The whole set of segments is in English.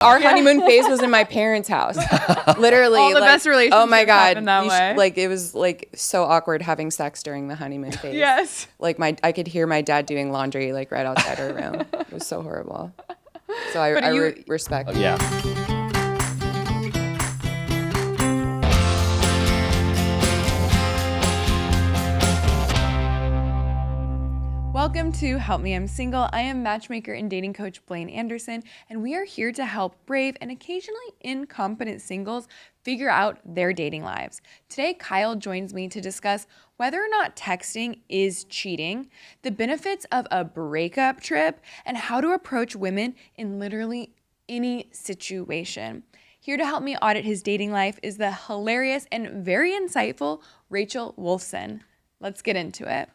Our honeymoon phase was in my parents' house. Literally. All the best relationships oh my God. happen that way. It was like so awkward having sex during the honeymoon phase. Yes. Like I could hear my dad doing laundry like right outside our room. It was so horrible. So I respect. Yeah. Welcome to Help Me, I'm Single. I am matchmaker and dating coach Blaine Anderson, and we are here to help brave and occasionally incompetent singles figure out their dating lives. Today, Kyle joins me to discuss whether or not texting is cheating, the benefits of a breakup trip, and how to approach women in literally any situation. Here to help me audit his dating life is the hilarious and very insightful Rachel Wolfson. Let's get into it.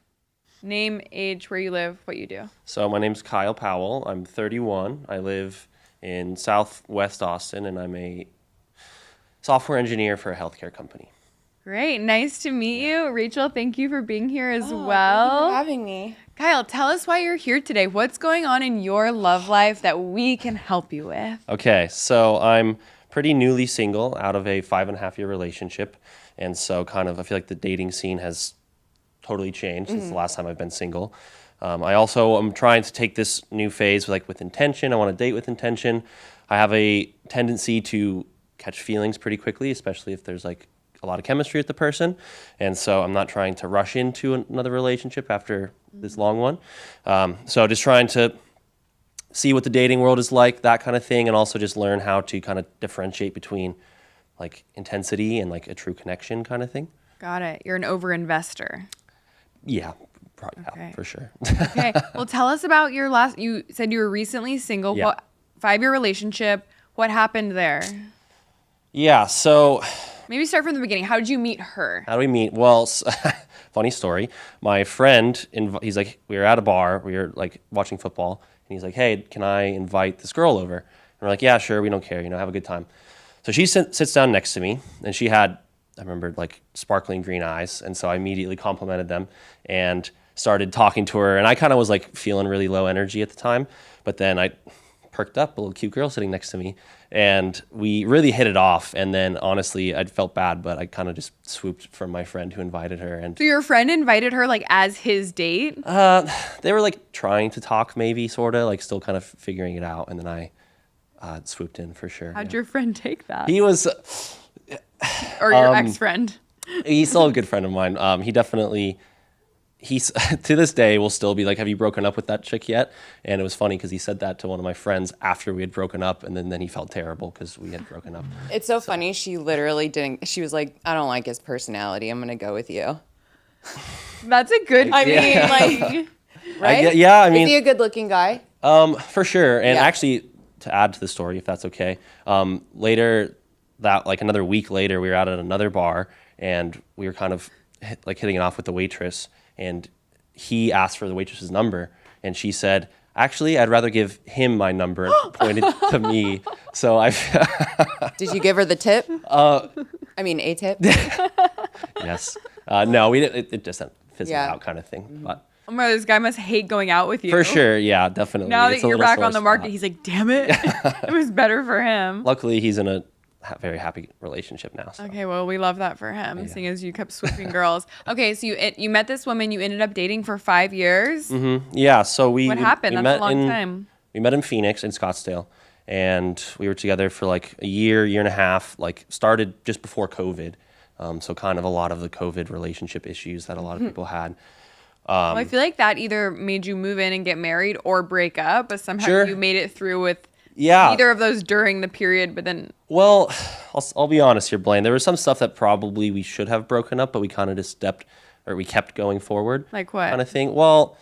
Name, age, where you live, what you do. So my name's Kyle Powell. I'm 31. I live in Southwest Austin, and I'm a software engineer for a healthcare company. Great. Nice to meet you. Rachel, thank you for being here as well. Thank you for having me. Kyle, tell us why you're here today. What's going on in your love life that we can help you with? Okay, so I'm pretty newly single out of a 5.5-year relationship. And so I feel like the dating scene has totally changed since the last time I've been single. I also am trying to take this new phase with intention. I want to date with intention. I have a tendency to catch feelings pretty quickly, especially if there's a lot of chemistry with the person. And so I'm not trying to rush into another relationship after this long one. So just trying to see what the dating world is like, that kind of thing, and also just learn how to kind of differentiate between intensity and a true connection kind of thing. Got it. You're an over-investor. Yeah, probably, Okay. yeah, for sure. Okay. Well, tell us about you said you were recently single. Yeah. What 5-year relationship? What happened there? Yeah, so Maybe start from the beginning. How did you meet her? how do we meet? Well, funny story. My friend, he's like, we were at a bar, we were watching football, and he's like, hey, can I invite this girl over? And we're like, yeah, sure, we don't care, have a good time. So she sits down next to me, and she had, I remember, sparkling green eyes, and so I immediately complimented them and started talking to her, and I kind of was feeling really low energy at the time, but then I perked up, a little cute girl sitting next to me, and we really hit it off, and then honestly, I felt bad, but I kind of just swooped from my friend who invited her. And So your friend invited her as his date? they were trying to talk, maybe, sort of, still kind of figuring it out, and then I swooped in for sure. How'd your friend take that? He was... Or your ex-friend? He's still a good friend of mine. He definitely, he's to this day will still be have you broken up with that chick yet? And it was funny because he said that to one of my friends after we had broken up, and then he felt terrible because we had broken up. It's so funny. She literally didn't. She was like, I don't like his personality. I'm going to go with you. That's a good I mean, right? I mean, is he a good looking guy? for sure. And Yeah. actually, to add to the story, if that's okay, later, another week later, we were out at another bar, and we were kind of hitting it off with the waitress, and he asked for the waitress's number, and she said, actually, I'd rather give him my number, and pointed to me. So Did you give her the tip? I mean, a tip? yes. No, we didn't. It just fizzled Yeah. out kind of thing. But Oh my God, this guy must hate going out with you. for sure, yeah, definitely. Now It's that a you're little back sore on the market, spot. he's like, damn it. It was better for him. Luckily, he's in a very happy relationship now. So. Okay, well, we love that for him, seeing as you kept swooping girls. Okay, so you met this woman, you ended up dating for 5 years. Yeah, so What happened? we That's met a long time. We met in Phoenix, in Scottsdale, and we were together for a year and a half. Started just before COVID, so kind of a lot of the COVID relationship issues that a lot of people had. Well, I feel like that either made you move in and get married or break up, but somehow Sure. you made it through with Yeah. either of those during the period, but then Well, I'll be honest here, Blaine. There was some stuff that probably we should have broken up, but we kind of just we kept going forward. Like what? Kind of thing. Well,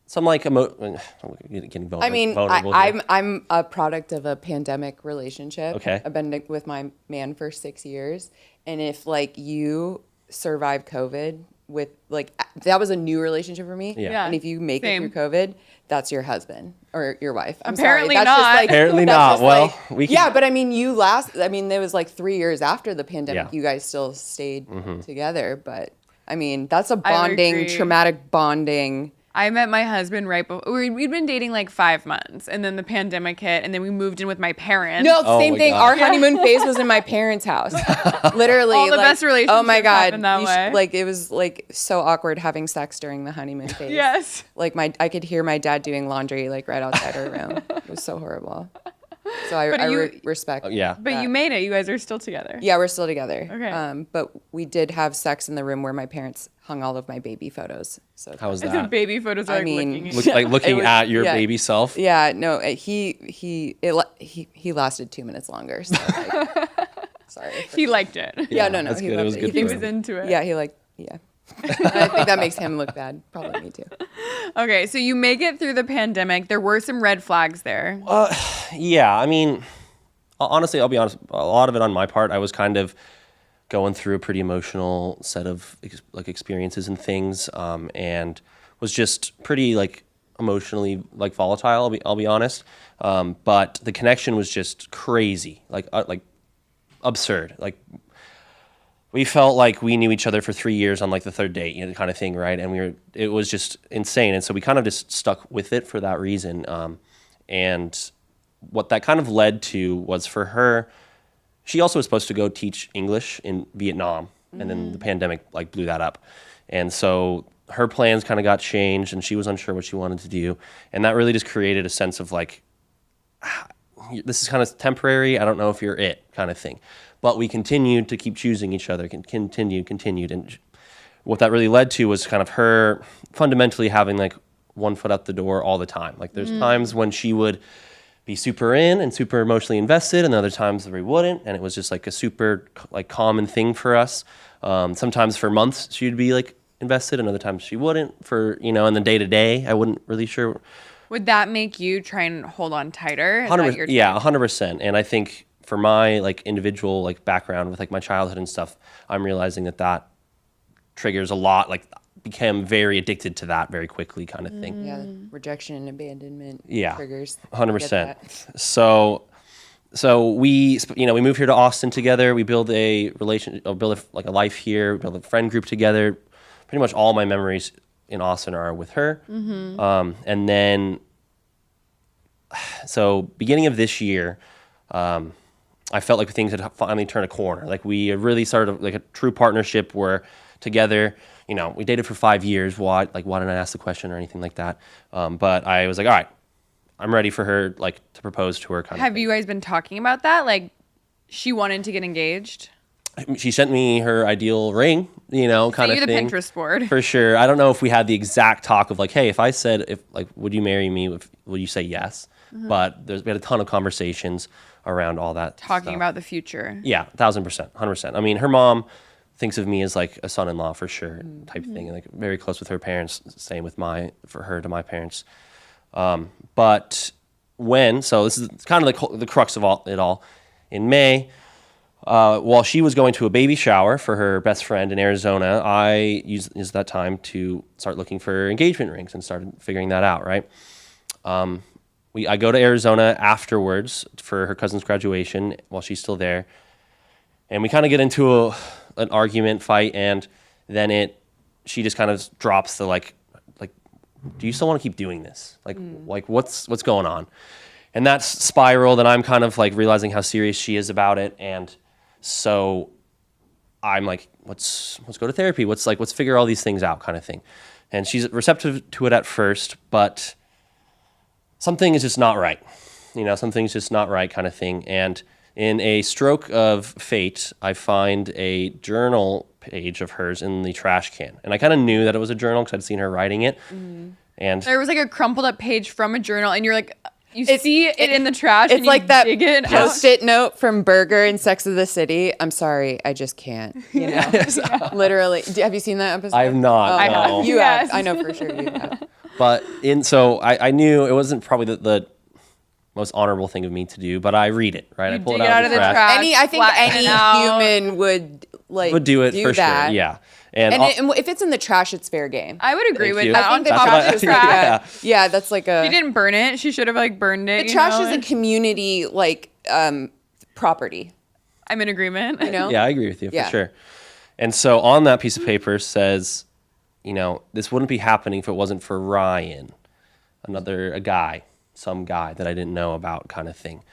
some getting vulnerable. I mean, vulnerable here. I'm a product of a pandemic relationship. Okay. I've been with my man for 6 years. And if you survive COVID with that was a new relationship for me. Yeah. And if you make Same. it through COVID, that's your husband or your wife. I'm Apparently sorry. That's not. just, Apparently that's not. just, Well, we can- yeah, but I mean, it was 3 years after the pandemic. Yeah. You guys still stayed together. But I mean, that's a I would bonding, agree. traumatic bonding I met my husband right before. We'd been dating like 5 months, and then the pandemic hit, and then we moved in with my parents. No, Oh same my thing. God. Our honeymoon phase was in my parents' house. Literally. All the best relationships Oh my God. happen that way. Like, it was like so awkward having sex during the honeymoon phase. Yes. Like I could hear my dad doing laundry like right outside our room. It was so horrible. So I respect. Yeah. But you made it. You guys are still together. Yeah, we're still together. Okay. But we did have sex in the room where my parents hung all of my baby photos. So How was The that? baby photos are I like mean, looking at Looking was- at your yeah. baby self. yeah, no, he lasted 2 minutes longer. So like, sorry. He liked it. Yeah, no, that's he good. It loved was it. good He for He him. was into it. Yeah, yeah. I think that makes him look bad. Probably me too. Okay, so you make it through the pandemic. There were some red flags there. Yeah, I mean, honestly, I'll be honest. A lot of it on my part, I was kind of going through a pretty emotional set of experiences and things, and was just pretty like emotionally like volatile. I'll be honest. But the connection was just crazy, like absurd. Like we felt like we knew each other for 3 years on like the third date, kind of thing, right? And it was just insane. And so we kind of just stuck with it for that reason. And what that kind of led to was for her, she also was supposed to go teach English in Vietnam, and then the pandemic like blew that up. And so her plans kind of got changed, and she was unsure what she wanted to do. And that really just created a sense of like, this is kind of temporary. I don't know if you're it kind of thing. But we continued to keep choosing each other, continued. And what that really led to was kind of her fundamentally having like one foot out the door all the time. Like there's times when she would be super in and super emotionally invested, and other times where we wouldn't. And it was just like a super like common thing for us. Sometimes for months she'd be like invested, and other times she wouldn't. For, in the day to day, I wouldn't really sure. Would that make you try and hold on tighter? Is that 100%, your yeah, 100%. And I think for my like individual like background with like my childhood and stuff, I'm realizing that triggers a lot. Like became very addicted to that very quickly, kind of thing. Yeah, rejection and abandonment Yeah, triggers. 100%. So we we move here to Austin together. We build a like a life here. We build a friend group together. Pretty much all my memories in Austin are with her. And then, so beginning of this year, I felt like things had finally turned a corner. Like we had really started like a true partnership where together, we dated for 5 years. Why didn't I ask the question or anything like that? But I was like, all right, I'm ready for her, like to propose to her. Have you guys been talking about that? Like she wanted to get engaged? She sent me her ideal ring, kind of thing. You're the Pinterest board. For sure. I don't know if we had the exact talk of like, hey, if I said, would you marry me? Would you say yes? But we had a ton of conversations around all that Talking stuff. about the future. Yeah, 1,000%, 100%. I mean, her mom thinks of me as like a son-in-law for sure, type thing. Like very close with her parents. Same with for her to my parents. But so this is kind of like the crux of it all. In May, while she was going to a baby shower for her best friend in Arizona, I used that time to start looking for engagement rings and started figuring that out, right? I go to Arizona afterwards for her cousin's graduation while she's still there. And we kind of get into an argument, fight, and then she just kind of drops the like, do you still want to keep doing this? Like what's going on? And that's spiraled, and I'm kind of like realizing how serious she is about it. And so I'm like, let's go to therapy. Let's figure all these things out, kind of thing. And she's receptive to it at first, but something is just not right. Something's just not right, kind of thing. And in a stroke of fate, I find a journal page of hers in the trash can. And I kind of knew that it was a journal because I'd seen her writing it. And There was like a crumpled up page from a journal, and you're like, you see it in the trash. It's and like you that dig it out. post-it note from Burger in Sex of the City. I'm sorry, I just can't. Literally. Have you seen that episode? I have not. Oh, I no. have. You Yes. have. I know for sure you have. But so I knew it wasn't probably the most honorable thing of me to do, but I read it, right? You I pull dig it out of the trash. I think flatten any it out. human would Would do it for that. sure, yeah. And And if it's in the trash, it's fair game. I would agree Thank with you. that. I think the That's what trash I- is yeah. yeah, that's like a She didn't burn it. She should have like burned it. the trash is a community property. I'm in agreement. You know? Yeah, I agree with you Yeah. for sure. And so on that piece of paper says, this wouldn't be happening if it wasn't for Ryan, some guy that I didn't know about kind of thing.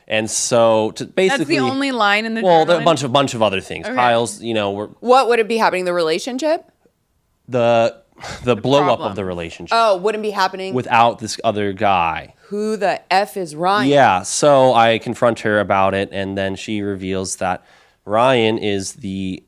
And so to basically... That's the only line in the Well, journal? there are a bunch of other things. Okay. Kyle's, What would it be happening? The relationship? The blow up of the relationship. Oh, wouldn't be happening without this other guy. Who the F is Ryan? Yeah, so I confront her about it, and then she reveals that Ryan is the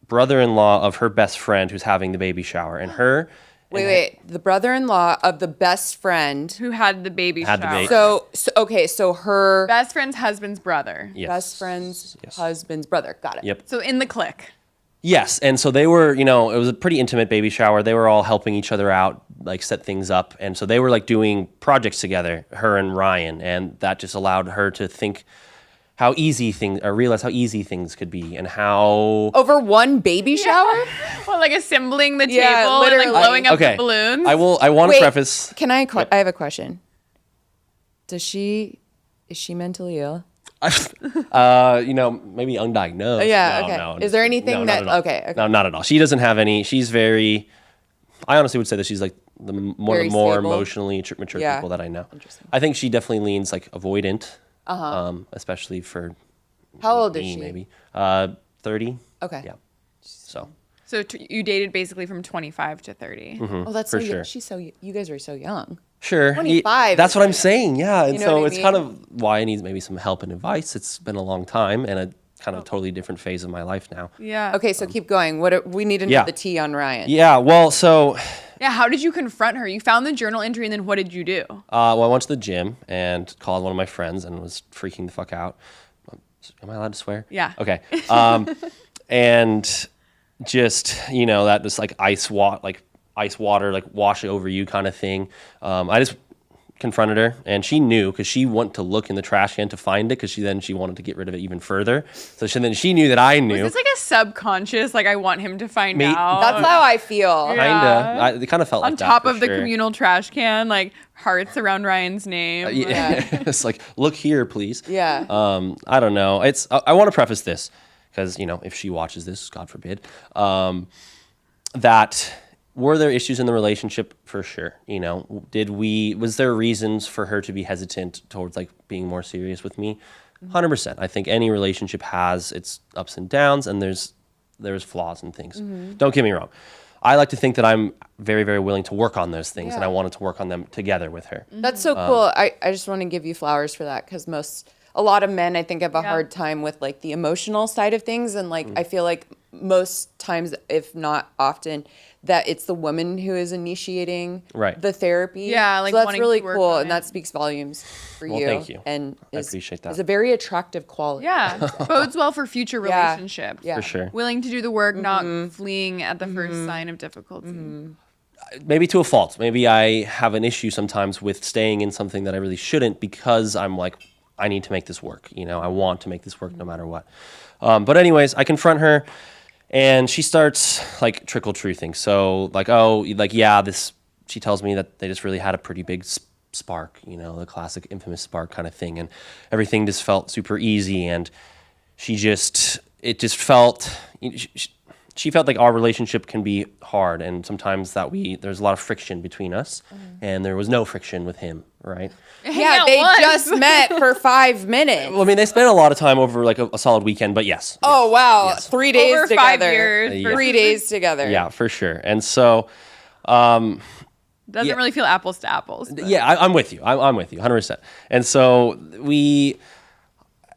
brother-in-law of her best friend who's having the baby shower, and her... Wait. The brother-in-law of the best friend who had the baby shower. So her best friend's husband's brother. Yes. Best friend's husband's brother. Got it. Yep. So in the clique. Yes, and so they were, it was a pretty intimate baby shower. They were all helping each other out, like set things up, and so they were like doing projects together, her and Ryan, and that just allowed her to think realize how easy things could be, and how over one baby shower. Well, like assembling the Yeah, table literally. and like blowing up the balloons. I want to preface. Can I? I have a question. Is she mentally ill? Maybe undiagnosed. Yeah. Okay. No, is there anything that? Okay. No, not at all. She doesn't have any. She's very. I honestly would say that she's like one of the more emotionally mature people that I know. Interesting. I think she definitely leans like avoidant. Especially for. How old is she? Maybe 30. Okay. Yeah. So you dated basically from 25 to 30. Mm-hmm, oh, that's for so sure. She's so. You guys are so young. Sure. 25. That's what I'm saying. Yeah. And so it's mean? kind of why I need maybe some help and advice. It's been a long time and a kind of totally different phase of my life now. Yeah. Okay. So keep going. We need to know the tea on Ryan. Yeah. Well, so. Yeah. How did you confront her? You found the journal entry, and then what did you do? I went to the gym and called one of my friends and was freaking the fuck out. Am I allowed to swear? Yeah. Okay. And just, that just like ice water, like washing over you kind of thing. I just confronted her, and she knew because she went to look in the trash can to find it because she wanted to get rid of it even further. So then she knew that I knew. Was this like a subconscious, like I want him to find out? That's how I feel. Kinda. It kind of felt like on that. top of the sure. communal trash can, like hearts around Ryan's name. Yeah. It's like, look here, please. Yeah. I don't know. I want to preface this because if she watches this, God forbid, that. Were there issues in the relationship? For sure. Was there reasons for her to be hesitant towards like being more serious with me? 100%. I think any relationship has its ups and downs, and there's flaws and things. Don't get me wrong. I like to think that I'm very, very willing to work on those things, and I wanted to work on them together with her. That's so cool. I just want to give you flowers for that because a lot of men, I think, have a hard time with like the emotional side of things, and like I feel like most times, if not often, that it's the woman who is initiating the therapy. Yeah, like so that's really cool, and it. that speaks volumes for you. Thank you. And I appreciate that. It's a very attractive quality. Yeah, bodes well for future relationships. Yeah. For sure. Willing to do the work, not fleeing at the first sign of difficulty. Maybe to a fault. Maybe I have an issue sometimes with staying in something that I really shouldn't because I'm like, I need to make this work. I want to make this work no matter what. But anyways, I confront her. And she starts like trickle truthing. So she tells me that they just really had a pretty big spark, the classic infamous spark kind of thing. And everything just felt super easy. And she felt like our relationship can be hard. And sometimes there's a lot of friction between us. And there was no friction with him, right? Yeah, they just met for 5 minutes. Well, I mean, they spent a lot of time over like a solid weekend, but yes. Oh, wow. Yes. 3 days over together. 5 years. 3 days together. Yeah, for sure. And so... Doesn't really feel apples to apples. But. Yeah, I'm with you. I'm with you 100%. And so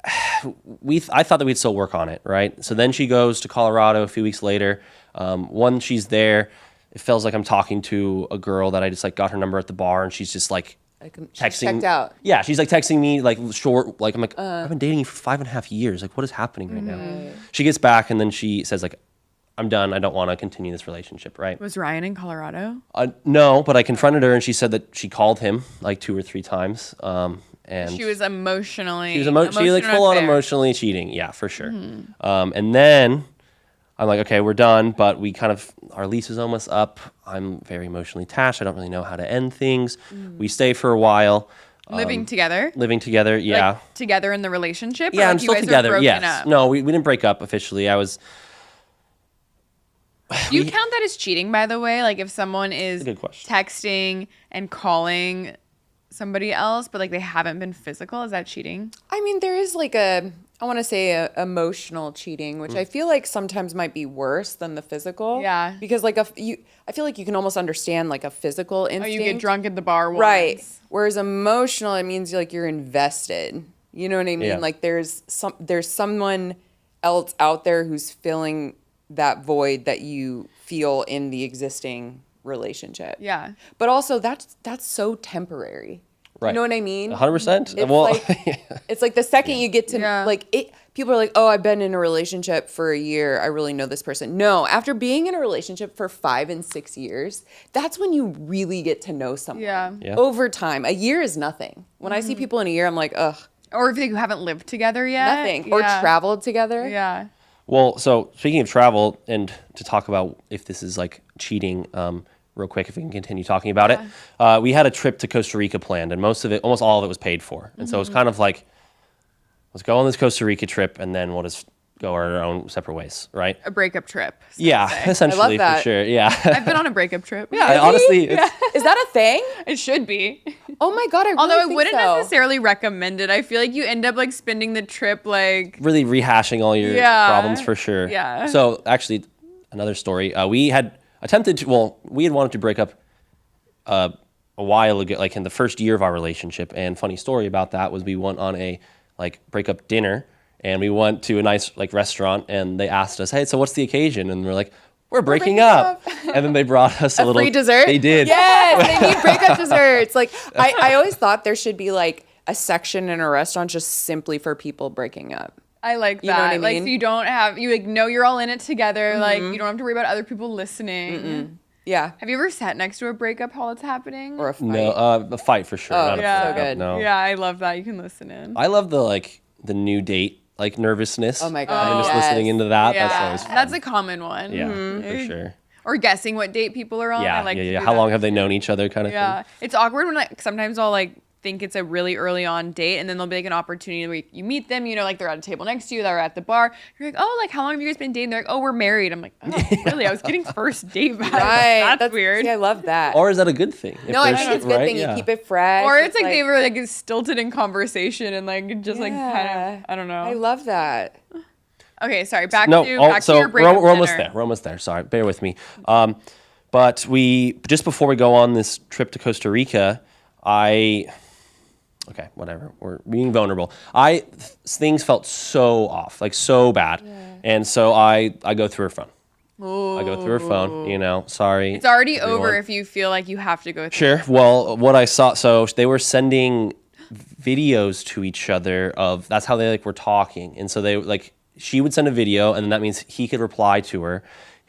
I thought that we'd still work on it, right? So then she goes to Colorado a few weeks later. When she's there, it feels like I'm talking to a girl that I just like got her number at the bar, and she's just like texting. Checked out. Yeah, she's like texting me like short. Like I'm like, I've been dating you for 5.5 years. Like, what is happening right now? She gets back and then she says like, I'm done. I don't want to continue this relationship, right? Was Ryan in Colorado? No, but I confronted her and she said that she called him like 2 or 3 times. And she was emotionally. She like full on emotionally cheating. Yeah, for sure. And then I'm like, okay, we're done, but our lease is almost up. I'm very emotionally attached. I don't really know how to end things. We stay for a while. Living together? Living together, yeah. Like, together in the relationship? Yeah, or I'm like still you guys together, are broken yes. up? No, we didn't break up officially. Do you count that as cheating, by the way? Like if someone is good question. texting and calling somebody else, but like they haven't been physical, is that cheating? I mean, there is like I want to say emotional cheating, which I feel like sometimes might be worse than the physical. Yeah. Because like I feel like you can almost understand like a physical instinct. Oh, you get drunk at the bar once. Right. Whereas emotional, it means like you're invested. You know what I mean? Yeah. Like there's someone else out there who's filling that void that you feel in the existing relationship. Yeah. But also that's so temporary. Right. You know what I mean? 100%. It's Well, like, it's like the second you get to Yeah. like it, people are like, oh, I've been in a relationship for a year. I really know this person. No, after being in a relationship for 5 and 6 years, that's when you really get to know someone. Yeah. Yeah. Over time, a year is nothing. When I see people in a year, I'm like, ugh, Or if you haven't lived together yet. nothing. Or Yeah. traveled together. Yeah. well, so speaking of travel, and to talk about if this is like cheating, real quick, if we can continue talking about it, we had a trip to Costa Rica planned, and almost all of it was paid for, and so it was kind of like, let's go on this Costa Rica trip, and then we'll just go our own separate ways, right? A breakup trip. Yeah, essentially, for that. sure. Yeah. I've been on a breakup trip. Yeah, honestly, it's, Is that a thing? It should be. Oh my God, I really Although I think wouldn't so. necessarily recommend it. I feel like you end up like spending the trip like really rehashing all your Yeah. problems for sure. Yeah. So actually, another story. We had attempted to. Well, we had wanted to break up a while ago, like in the first year of our relationship. And funny story about that was we went on a like breakup dinner, and we went to a nice like restaurant, and they asked us, "Hey, so what's the occasion?" And we're like, "We're breaking up." And then they brought us a little free dessert? They did. Yes, they need breakup desserts. Like I always thought there should be like a section in a restaurant just simply for people breaking up. I like that. You know what I Like mean? so you don't have you like know you're all in it together. Like you don't have to worry about other people listening. Yeah. Have you ever sat next to a breakup while it's happening? Or a fight. No, a fight for sure. Oh, not a yeah. breakup, So good. No. Yeah, I love that. You can listen in. I love the new date like nervousness. Oh my God, And just yes. listening into that. Yeah, That's always fun. that's a common one. Yeah, for sure. Or guessing what date people are on. I Yeah, like to yeah. do How that. long have they known each other, kind of Yeah, thing? it's awkward when like sometimes I'll like think it's a really early on date, and then there'll be like an opportunity where you meet them. You know, like they're at a table next to you, they're at the bar. You're like, oh, like how long have you guys been dating? They're like, oh, we're married. I'm like, oh, really? I was getting first date vibes. Right. That's weird. See, I love that. Or is that a good thing? If no, I there's- think it's a good right? thing. Yeah. You keep it fresh. Or it's like they were like stilted in conversation and like just like kind Yeah. of I don't know. I love that. Okay, sorry. Back No, to so your breakup we're almost dinner. there. We're almost there. Sorry, bear with me. But we just before we go on this trip to Costa Rica, okay, whatever. We're being vulnerable. Things felt so off, like so bad, and so I go through her phone. I go through her phone. You know, sorry. It's already everyone. over if you feel like you have to go through. Sure. Well, what I saw, so they were sending videos to each other of that's how they like were talking, and so they like she would send a video, and then that means he could reply to her.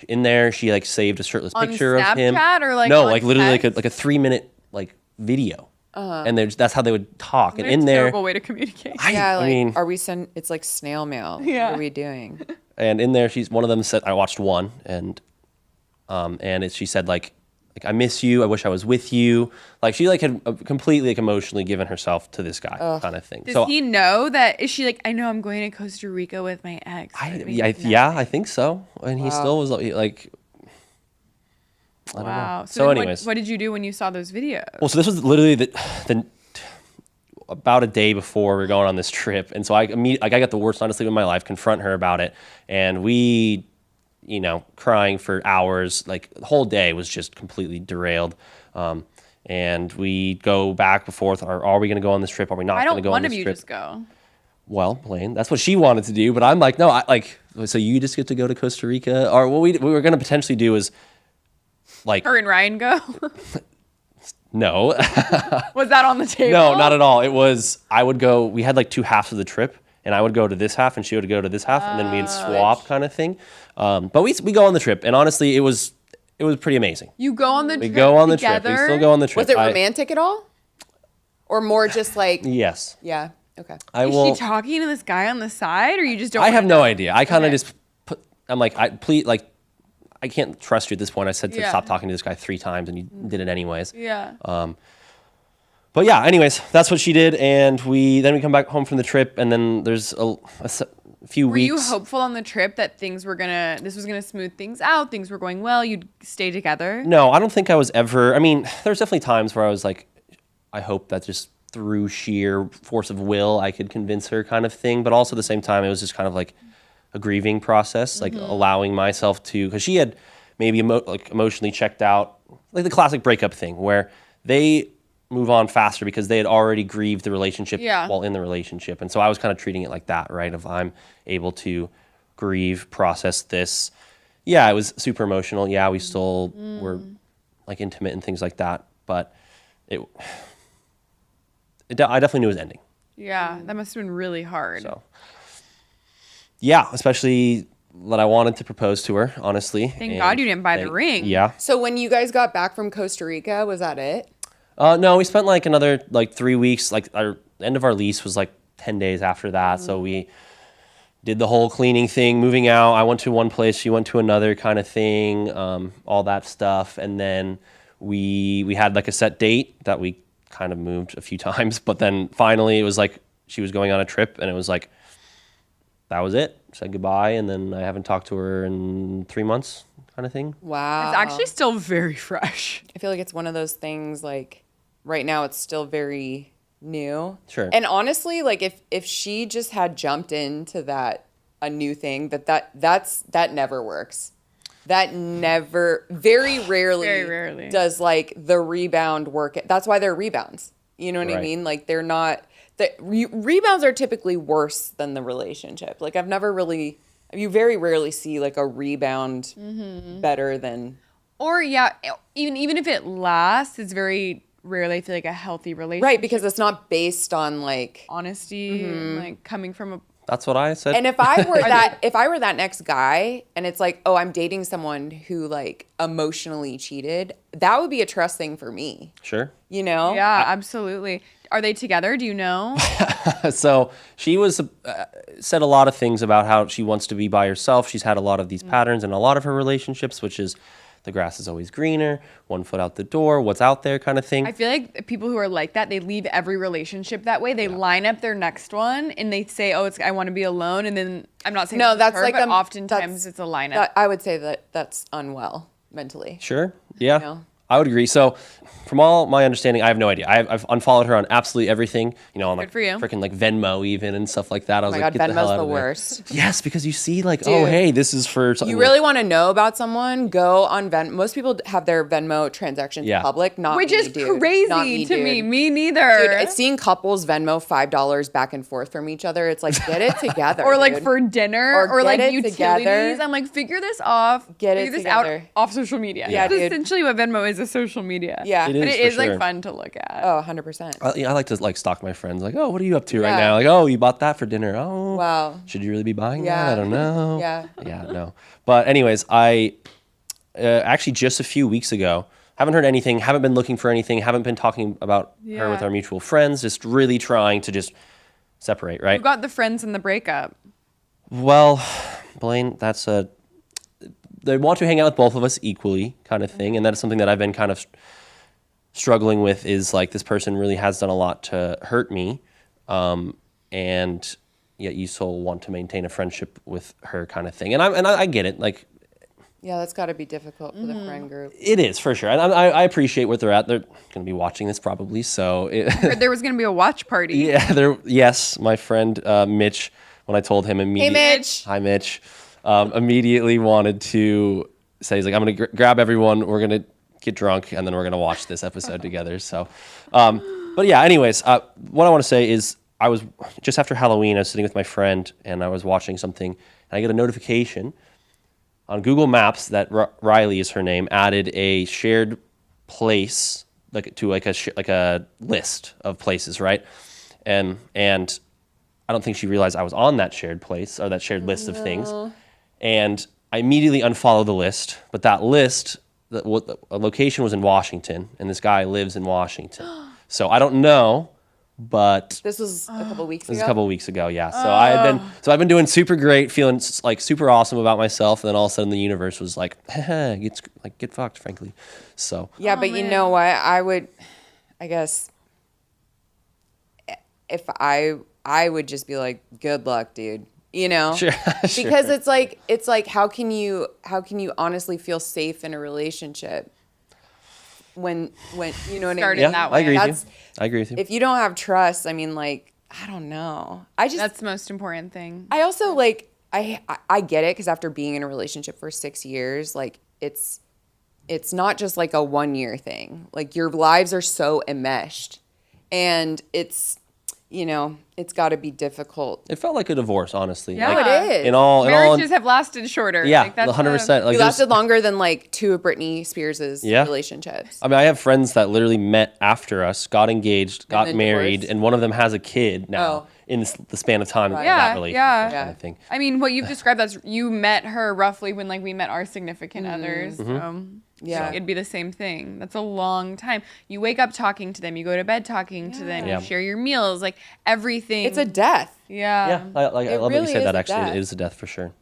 In there, she like saved a shirtless On picture of him. Snapchat or, like, no, on like literally text? like a 3-minute like video, and that's how they would talk. What And a in there, terrible way to communicate. Yeah, like, I mean, are we it's like snail mail. Yeah. What are we doing? and in there, one of them said, I watched one, and she said like I miss you. I wish I was with you. Like she like had completely like emotionally given herself to this guy kind of thing. Does he know that? Is she like, I know I'm going to Costa Rica with my ex. I think so. And he still was like, I don't Wow. know. So, So then anyways, what did you do when you saw those videos? well, so this was literally about a day before we were going on this trip, and so I got the worst night of sleep of my life. Confront her about it, and we, you know, crying for hours. Like the whole day was just completely derailed. And we go back and forth. Are we going to go on this trip? Are we not I going to don't go on one this of you trip? just go. Well, Blaine, that's what she wanted to do, but I'm like, no, so you just get to go to Costa Rica, or what we were going to potentially do is like, Her and Ryan go. no, Was that on the table? no, not at all. It was, I would go, we had like two halves of the trip, and I would go to this half and she would go to this half, and then we'd swap kind of thing. But we go on the trip, and honestly, it was pretty amazing. You go on the We trip go on the together? trip. We still go on the trip. Was it romantic at all? Or more just like, Yes. yeah, okay. I Is will. she talking to this guy on the side, or you just don't? I wanna have no know? idea. I kind of Okay. just I'm like, I can't trust you at this point. I said to Yeah. stop talking to this guy 3 times, and you did it anyways. Yeah. But yeah, anyways, that's what she did, and then we come back home from the trip, and then there's few Were weeks. you hopeful on the trip that this was gonna smooth things out, things were going well, you'd stay together? No, I don't think I was ever. I mean, there's definitely times where I was like, I hope that just through sheer force of will I could convince her, kind of thing. But also at the same time, it was just kind of like a grieving process, like allowing myself to, because she had maybe emotionally checked out, like the classic breakup thing where they move on faster because they had already grieved the relationship while in the relationship. And so I was kind of treating it like that, right? If I'm able to grieve, process this. Yeah, it was super emotional. Yeah, we still were like intimate and things like that. But I definitely knew it was ending. Yeah, that must have been really hard. So, yeah, especially that I wanted to propose to her, honestly. Thank God you didn't buy the ring. Yeah. So when you guys got back from Costa Rica, was that it? No, we spent like another 3 weeks. Like our end of our lease was like 10 days after that. So we did the whole cleaning thing, moving out. I went to one place, she went to another, kind of thing, all that stuff. And then we had like a set date that we kind of moved a few times. But then finally it was like she was going on a trip and it was like, that was it. Said goodbye. And then I haven't talked to her in 3 months, kind of thing. Wow. It's actually still very fresh. I feel like it's one of those things like right now it's still very new. Sure. And honestly, like if she just had jumped into a new thing, that never works. That never, very rarely does like the rebound work. That's why they're rebounds. You know what I mean? Like they're not, rebounds are typically worse than the relationship. Like you very rarely see like a rebound better than. Or even if it lasts, it's very rarely, I feel like, a healthy relationship. Right, because it's not based on like honesty and like coming from a. That's what I said. And if I were that next guy and it's like, oh, I'm dating someone who like emotionally cheated, that would be a trust thing for me. Sure. You know? Yeah, absolutely. Are they together? Do you know? So she said a lot of things about how she wants to be by herself. She's had a lot of these patterns in a lot of her relationships, which is the grass is always greener, one foot out the door, what's out there kind of thing. I feel like people who are like that, they leave every relationship that way. They line up their next one and they say, oh, I want to be alone. And then I'm not saying that's her, like but oftentimes it's a lineup. I would say that's unwell mentally. Sure. Yeah. You know? I would agree. So from all my understanding, I have no idea. I've unfollowed her on absolutely everything, on like freaking like Venmo even and stuff like that. I was oh my like, God, get the hell Venmo's out the of there. worst. Yes, because you see like, Dude, oh, hey, this is for something. You really want to know about someone, go on Venmo. Most people have their Venmo transactions public, not Which me, is dude. crazy Not me, to dude. me. Me neither. Dude, it's seeing couples Venmo $5 back and forth from each other. It's like, get it together. Or like dude. for dinner or like get it utilities. together. I'm like, figure this off. Get it figure this together. out off social media. Yeah, That's dude. essentially what Venmo is, a social media. Yeah. It But is it is for sure. like fun to look at. Oh, 100%. I like to like stalk my friends. Like, oh, what are you up to right Yeah. now? Like, oh, you bought that for dinner. Oh, Wow. Should you really be buying Yeah. that? I don't know. Yeah. Yeah, no. But anyways, I actually just a few weeks ago, haven't heard anything, haven't been looking for anything, haven't been talking about her with our mutual friends, just really trying to just separate, right? Who got the friends in the breakup? Well, Blaine, they want to hang out with both of us equally kind of thing. And that is something that I've been kind of struggling with, is like this person really has done a lot to hurt me. And yet you still want to maintain a friendship with her kind of thing. And I get it. Like, Yeah, that's got to be difficult for the friend group. it is for sure. And I appreciate where they're at. They're going to be watching this probably. So Heard there was going to be a watch party. yeah, yes, my friend Mitch, when I told him immediately. Hey, Mitch. Hi, Mitch. Immediately wanted to say, he's like, I'm going to grab everyone. We're going to get drunk, and then we're going to watch this episode together. So, but yeah, anyways, what I want to say is I was, just after Halloween, I was sitting with my friend, and I was watching something, and I get a notification on Google Maps that Riley is her name, added a shared place to a list of places, right? And I don't think she realized I was on that shared place or that shared list of things. And I immediately unfollowed the list, but that list, a location was in Washington, and this guy lives in Washington. So I don't know, but This was a couple weeks ago. this was a couple of weeks ago, yeah. So I've been doing super great, feeling like super awesome about myself, and then all of a sudden the universe was like, get fucked, frankly. So Yeah, but you know what? I guess, if I would just be like, good luck, dude. you know? Sure. Because it's like how can you honestly feel safe in a relationship when you know what I Started mean? that I way. agree with you. I agree with you. If you don't have trust, I mean, like, I don't know. That's the most important thing. I also like I get it because after being in a relationship for 6 years, like it's not just like a 1 year thing. Like your lives are so enmeshed, and it's it's got to be difficult. It felt like a divorce, honestly. Yeah. Like, It is. Marriages have lasted shorter. Yeah, Like, that's 100%. Like, We there's- lasted longer than like 2 of Britney Spears' relationships. I mean, I have friends that literally met after us, got engaged, got then married, divorced. and one of them has a kid now Oh. in the span of time of Yeah, that relationship yeah. kind of thing. I mean, what you've described, that's you met her roughly when like we met our significant others. Yeah. It'd be the same thing. That's a long time. You wake up talking to them. You go to bed talking to them. Yeah. You share your meals. Like everything. It's a death. yeah. Yeah, I love that really you said is that. a Actually, death. it is a death for sure.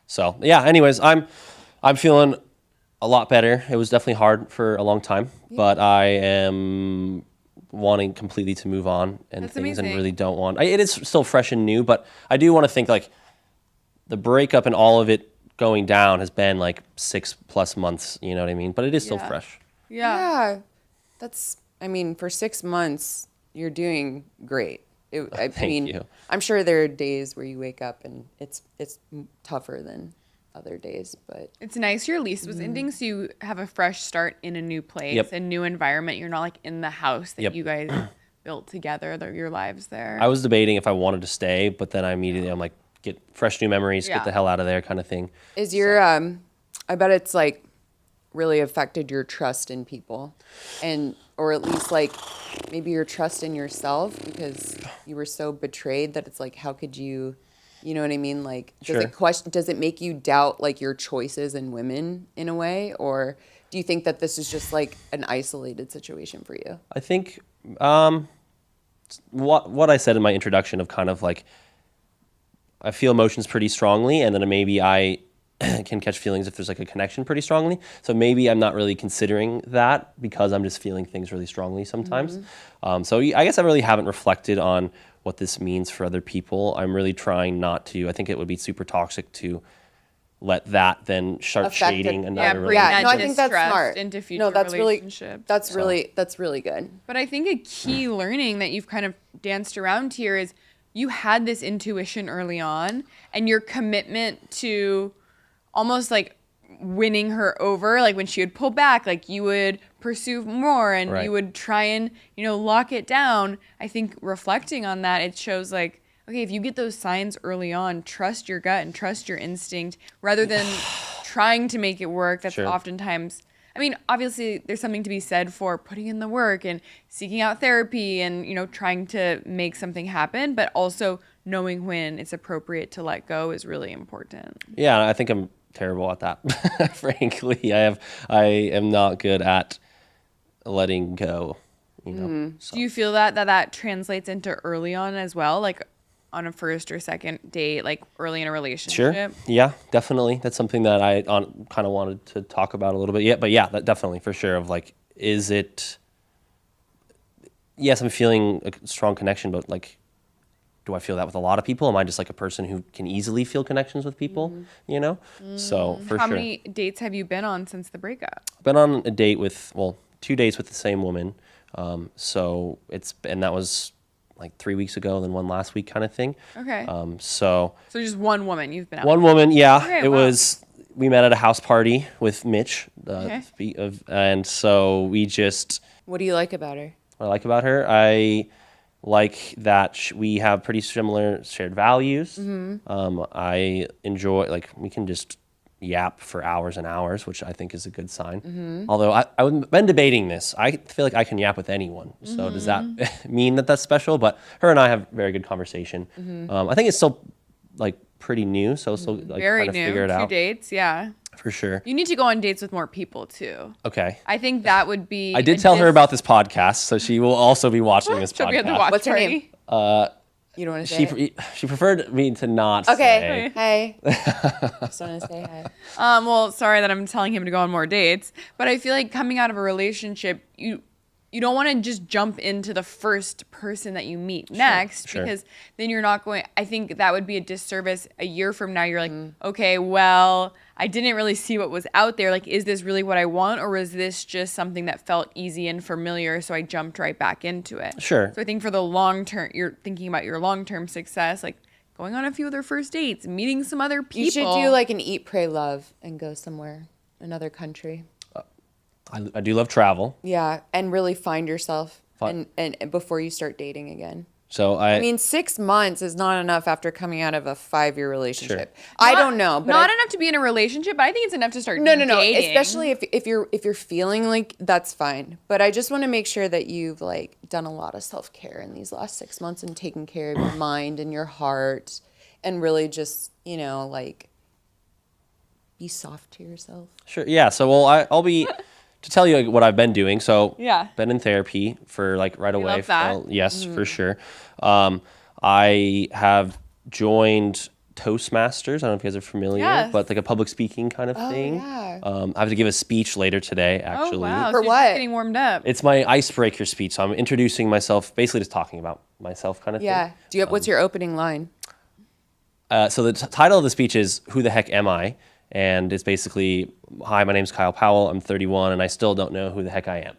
So yeah. Anyways, I'm feeling a lot better. It was definitely hard for a long time, but I am wanting completely to move on and That's things, amazing. and really don't want. It is still fresh and new, but I do want to think like the breakup and all of it going down has been like 6+ months. You know what I mean? But it is still Yeah. fresh. Yeah. That's, I mean, for 6 months, you're doing great. I Thank mean, you. I'm sure there are days where you wake up and it's tougher than other days, but It's nice your lease was ending, so you have a fresh start in a new place, Yep. a new environment. You're not like in the house that Yep. you guys built together, your lives there. I was debating if I wanted to stay, but then I'm like, get fresh new memories, Yeah. get the hell out of there, kind of thing. is your I bet it's like really affected your trust in people, and or at least like maybe your trust in yourself because you were so betrayed that it's like how could you know what I mean, like does it make you doubt like your choices in women in a way, or do you think that this is just like an isolated situation for you? I think what I said in my introduction of kind of like I feel emotions pretty strongly, and then maybe I can catch feelings if there's like a connection pretty strongly. So maybe I'm not really considering that because I'm just feeling things really strongly sometimes. So I guess I really haven't reflected on what this means for other people. I'm really trying not to. I think it would be super toxic to let that then start Affect it. shading yeah, another bring relationship. that No, I think that's distrust smart. into future No, that's relationships. that's really good. But I think a key learning that you've kind of danced around here is you had this intuition early on, and your commitment to almost like winning her over, like when she would pull back, like you would pursue more and Right. you would try and, lock it down. I think reflecting on that, it shows like, okay, if you get those signs early on, trust your gut and trust your instinct rather than trying to make it work. That's Sure. oftentimes, I mean, obviously there's something to be said for putting in the work and seeking out therapy and, trying to make something happen, but also knowing when it's appropriate to let go is really important. Yeah, I think I'm terrible at that. Frankly, I am not good at letting go. So. Do you feel that translates into early on as well, like on a first or second date, like early in a relationship? Sure. Yeah, definitely. That's something that I kind of wanted to talk about a little bit. Yeah, but yeah, that definitely for sure. Of like, is it? Yes, I'm feeling a strong connection, but like, do I feel that with a lot of people? Am I just like a person who can easily feel connections with people? So for How sure. many dates have you been on since the breakup? Been on a date with 2 dates with the same woman. So that was like 3 weeks ago, then one last week, kind of thing. Okay. So So just one woman you've been out one woman, yeah. Okay, It wow. was we met at a house party with Mitch, Okay. and so we just. What do you like about her? What I like about her, I like that we have pretty similar shared values. I enjoy we can just yap for hours and hours, which I think is a good sign. Although I've been debating this. I feel like I can yap with anyone. So does that mean that that's special? But her and I have very good conversation. I think it's still like pretty new, so still like very kind of new, figure it 2 out dates, yeah. for sure. You need to go on dates with more people too. Okay. I think that would be. I did tell her about this podcast, so she will also be watching this She'll be at the podcast. watch What's her party. name? You don't want to say it? She preferred me to not Okay. say. Hey. Just want to say hi. Well, sorry that I'm telling him to go on more dates, but I feel like coming out of a relationship, you you don't want to just jump into the first person that you meet next, because then you're not going, I think that would be a disservice. A year from now, you're like, okay, well, I didn't really see what was out there. Like, is this really what I want? Or is this just something that felt easy and familiar? So I jumped right back into it. Sure. So I think for the long term, you're thinking about your long-term success, like going on a few other first dates, meeting some other people. You should do like an eat, pray, love and go somewhere, another country. I do love travel. Yeah, and really find yourself and before you start dating again. So I mean, 6 months is not enough after coming out of a 5-year relationship. I don't know, but not enough to be in a relationship, but I think it's enough to start no, dating. especially if you're feeling like that's fine. But I just want to make sure that you've like done a lot of self-care in these last 6 months and taken care of your mind and your heart and really just, like be soft to yourself. Sure. Yeah. So I'll be to tell you what I've been doing. So been in therapy for like right away. Love that. Yes, for sure. I have joined Toastmasters. I don't know if you guys are familiar, but like a public speaking kind of thing. Yeah. I have to give a speech later today, actually. Oh, wow. For so what? You're getting warmed up. It's my icebreaker speech. So I'm introducing myself, basically just talking about myself kind of thing. Yeah. Do you have, what's your opening line? So the title of the speech is "Who the Heck Am I?" And it's basically, "Hi, my name's Kyle Powell. I'm 31, and I still don't know who the heck I am."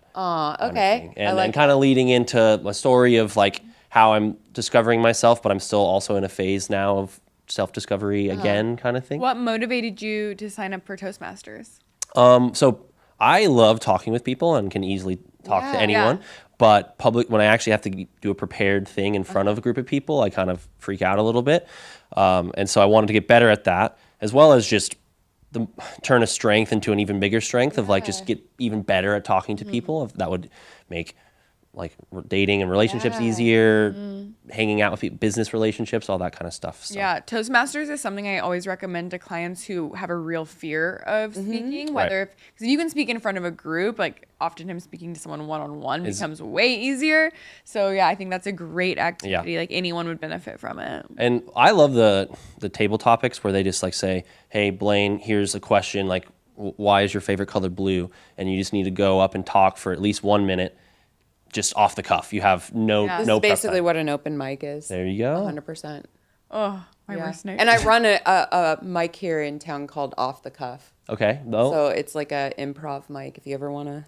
Okay. And kind of leading into a story of like how I'm discovering myself, but I'm still also in a phase now of self-discovery again, kind of thing. What motivated you to sign up for Toastmasters? So I love talking with people and can easily talk to anyone. But when I actually have to do a prepared thing in front of a group of people, I kind of freak out a little bit. And so I wanted to get better at that, as well as just turn a strength into an even bigger strength of like just get even better at talking to people. That would make like dating and relationships easier, hanging out with people, business relationships, all that kind of stuff. So. Yeah, Toastmasters is something I always recommend to clients who have a real fear of speaking, because if you can speak in front of a group, like oftentimes speaking to someone one-on-one becomes way easier. So yeah, I think that's a great activity. Yeah. Like anyone would benefit from it. And I love the table topics where they just like say, "Hey, Blaine, here's a question, like, why is your favorite color blue?" And you just need to go up and talk for at least 1 minute. Just off the cuff. You have no This no is basically prep time. what an open mic is. There you go. 100%. Oh, my worst nightmare. And I run a mic here in town called Off the Cuff. Okay. No. So it's like a improv mic if you ever want to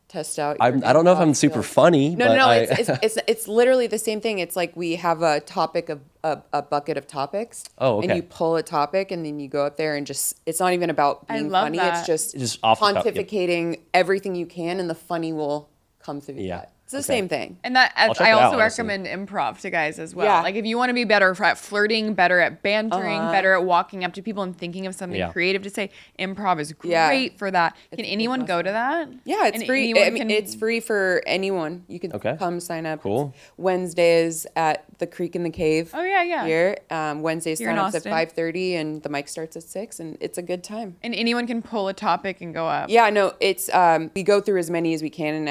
test out. I don't know if I'm super funny. No. It's literally the same thing. It's like we have a topic of a bucket of topics. Oh, okay. And you pull a topic and then you go up there and just, it's not even about being funny. That. It's just off the cuff, pontificating everything you can and the funny will come through that. It's the same thing. And that I also recommend improv to guys as well. Yeah. Like if you want to be better at flirting, better at bantering, better at walking up to people and thinking of something creative to say, improv is great for that. Can anyone go to that? Yeah, it's free. It's free for anyone. You can come sign up. Cool. It's Wednesdays at the Creek in the Cave. Oh yeah. Here, Wednesdays Here in sign-ups at Austin. 5:30 and the mic starts at 6 and it's a good time. And anyone can pull a topic and go up. Yeah, no, it's we go through as many as we can in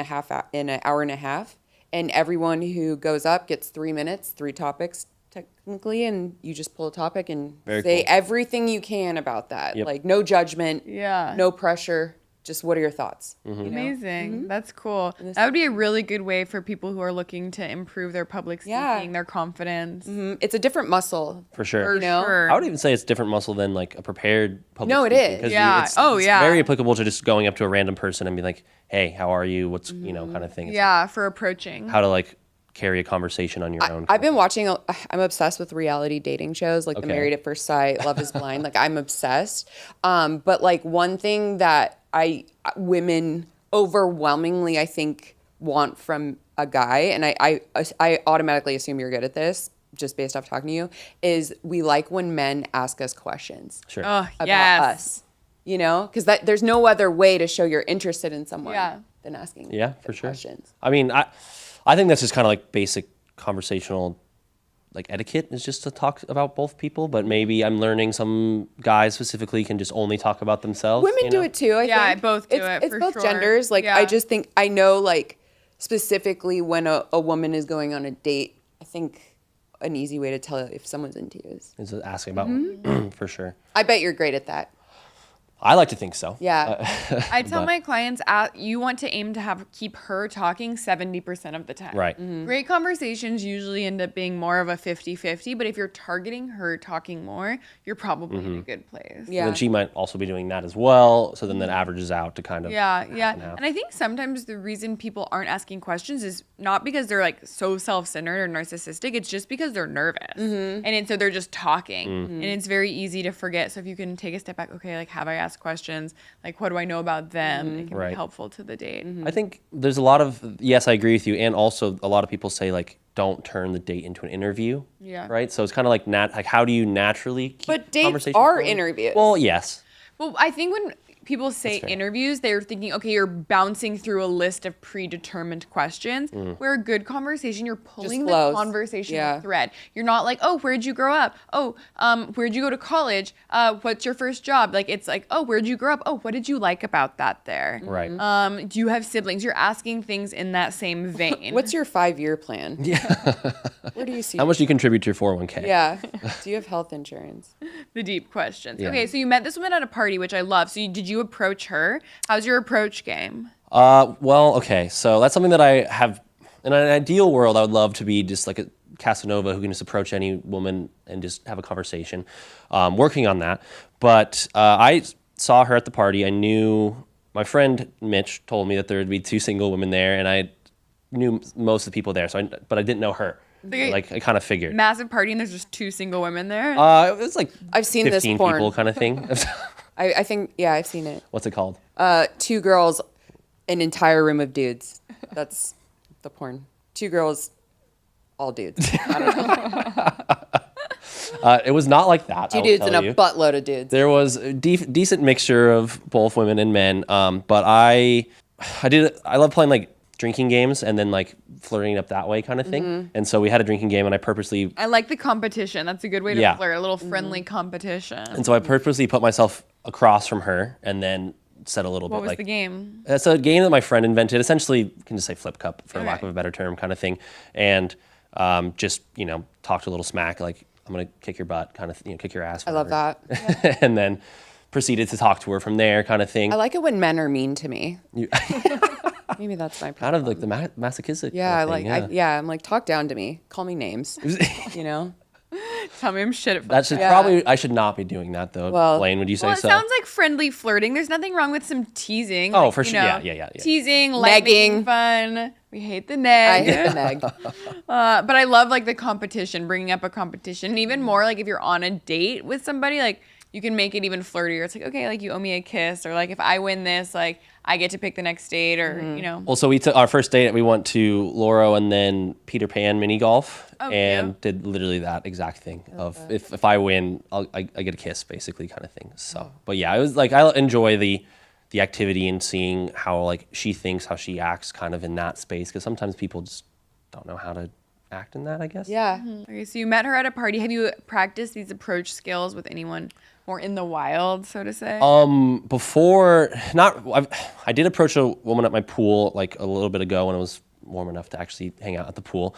an hour and a half, and everyone who goes up gets 3 minutes, 3 topics technically, and you just pull a topic and say everything you can about that. Yep. Like no judgment, Yeah. no pressure. Just what are your thoughts? Amazing. That's cool. That would be a really good way for people who are looking to improve their public speaking, their confidence. It's a different muscle. For sure. You know? Sure. I would even say it's a different muscle than like a prepared public No, it speaking, is. 'cause Yeah. It's Yeah. very applicable to just going up to a random person and be like, "Hey, how are you? What's kind of thing." It's Yeah, for approaching. like how to like carry a conversation on your own. I've been watching, I'm obsessed with reality dating shows like the Married at First Sight, Love is Blind. Like I'm obsessed. But like one thing that women overwhelmingly, I think, want from a guy, and I automatically assume you're good at this just based off talking to you, is we like when men ask us questions Sure. about Yes. us. You know, because there's no other way to show you're interested in someone than asking for sure. questions. I mean, I think that's just kind of like basic conversational like etiquette is just to talk about both people, but maybe I'm learning some guys specifically can just only talk about themselves. Women do it too, I think. Yeah, both do it, It's for both sure. genders. Like, Yeah. I just think, I know, like, specifically when a woman is going on a date, I think an easy way to tell if someoone's into you is Is asking about for sure. I bet you're great at that. I like to think so. Yeah. I tell my clients, you want to aim to keep her talking 70% of the time. Right. Great conversations usually end up being more of a 50-50, but if you're targeting her talking more, you're probably in a good place. Yeah. And then she might also be doing that as well. So then that averages out to kind of Yeah. half. And I think sometimes the reason people aren't asking questions is not because they're like so self-centered or narcissistic. It's just because they're nervous. And so they're just talking. And it's very easy to forget. So if you can take a step back, okay, like have I asked questions? Like what do I know about them? It can be helpful to the date. I think there's a lot of, yes, I agree with you. And also a lot of people say like, don't turn the date into an interview. Yeah. Right. So it's kind of like how do you naturally keep But dates conversation are going? interviews. Well, yes. Well, I think when people say interviews, they're thinking, okay, you're bouncing through a list of predetermined questions. Where a good conversation, you're pulling the flows. conversation thread. You're not like, oh, where'd you grow up? Oh, where'd you go to college? What's your first job? Like, it's like, oh, where'd you grow up? Oh, what did you like about that there? Right. Do you have siblings? You're asking things in that same vein. What's your 5-year plan? Yeah. Where do you see? How much do you contribute to your 401k? Yeah. Do you have health insurance? The deep questions. Yeah. Okay, so you met this woman at a party, which I love. So did you approach her? How's your approach game? Well, okay. So that's something that I have, in an ideal world, I would love to be just like a Casanova who can just approach any woman and just have a conversation. Working on that. But I saw her at the party. I knew, my friend Mitch told me that there would be 2 single women there, and I knew most of the people there. But I didn't know her. Like I kind of figured. Massive party and there's just 2 single women there. It was like I've seen 15 this porn. people kind of thing. I think, yeah, I've seen it. What's it called? 2 girls, an entire room of dudes. That's the porn. 2 girls, all dudes. I don't know. It was not like that. 2 dudes and a buttload of dudes. There was a decent mixture of both women and men. But I love playing like drinking games and then like flirting up that way kind of thing. And so we had a drinking game and I like the competition. That's a good way to flirt, a little friendly competition. And so I purposely put myself across from her and then said a little bit What was like, the game? It's a game that my friend invented. Essentially, you can just say flip cup for lack of a better term kind of thing. And just, talked a little smack like, I'm going to kick your butt kind of, kick your ass. I love that. Yeah. And then proceeded to talk to her from there kind of thing. I like it when men are mean to me. Maybe that's my problem. Kind of like the masochistic Yeah, kind of thing, I'm like, talk down to me. Call me names. Tell me I'm shit at That should probably, I should not be doing that though. Well, Blaine, would you say Well, it so? sounds like friendly flirting. There's nothing wrong with some teasing. Oh, like, for sure. Yeah. Teasing, light making fun. We hate the neg. I hate the neg. But I love like the competition, bringing up a competition. And even more like if you're on a date with somebody, like you can make it even flirtier. It's like, okay, like you owe me a kiss, or like if I win this, like I get to pick the next date, or Well, so we took our first date. We went to Lauro and then Peter Pan mini golf, and cute. did literally that exact thing of if I win, I get a kiss, basically, kind of thing. So, but yeah, it was like I enjoy the activity and seeing how like she thinks, how she acts, kind of in that space, because sometimes people just don't know how to act in that, I guess. Yeah. Okay, so you met her at a party. Have you practiced these approach skills with anyone more in the wild, so to say? Before, I did approach a woman at my pool like a little bit ago when it was warm enough to actually hang out at the pool.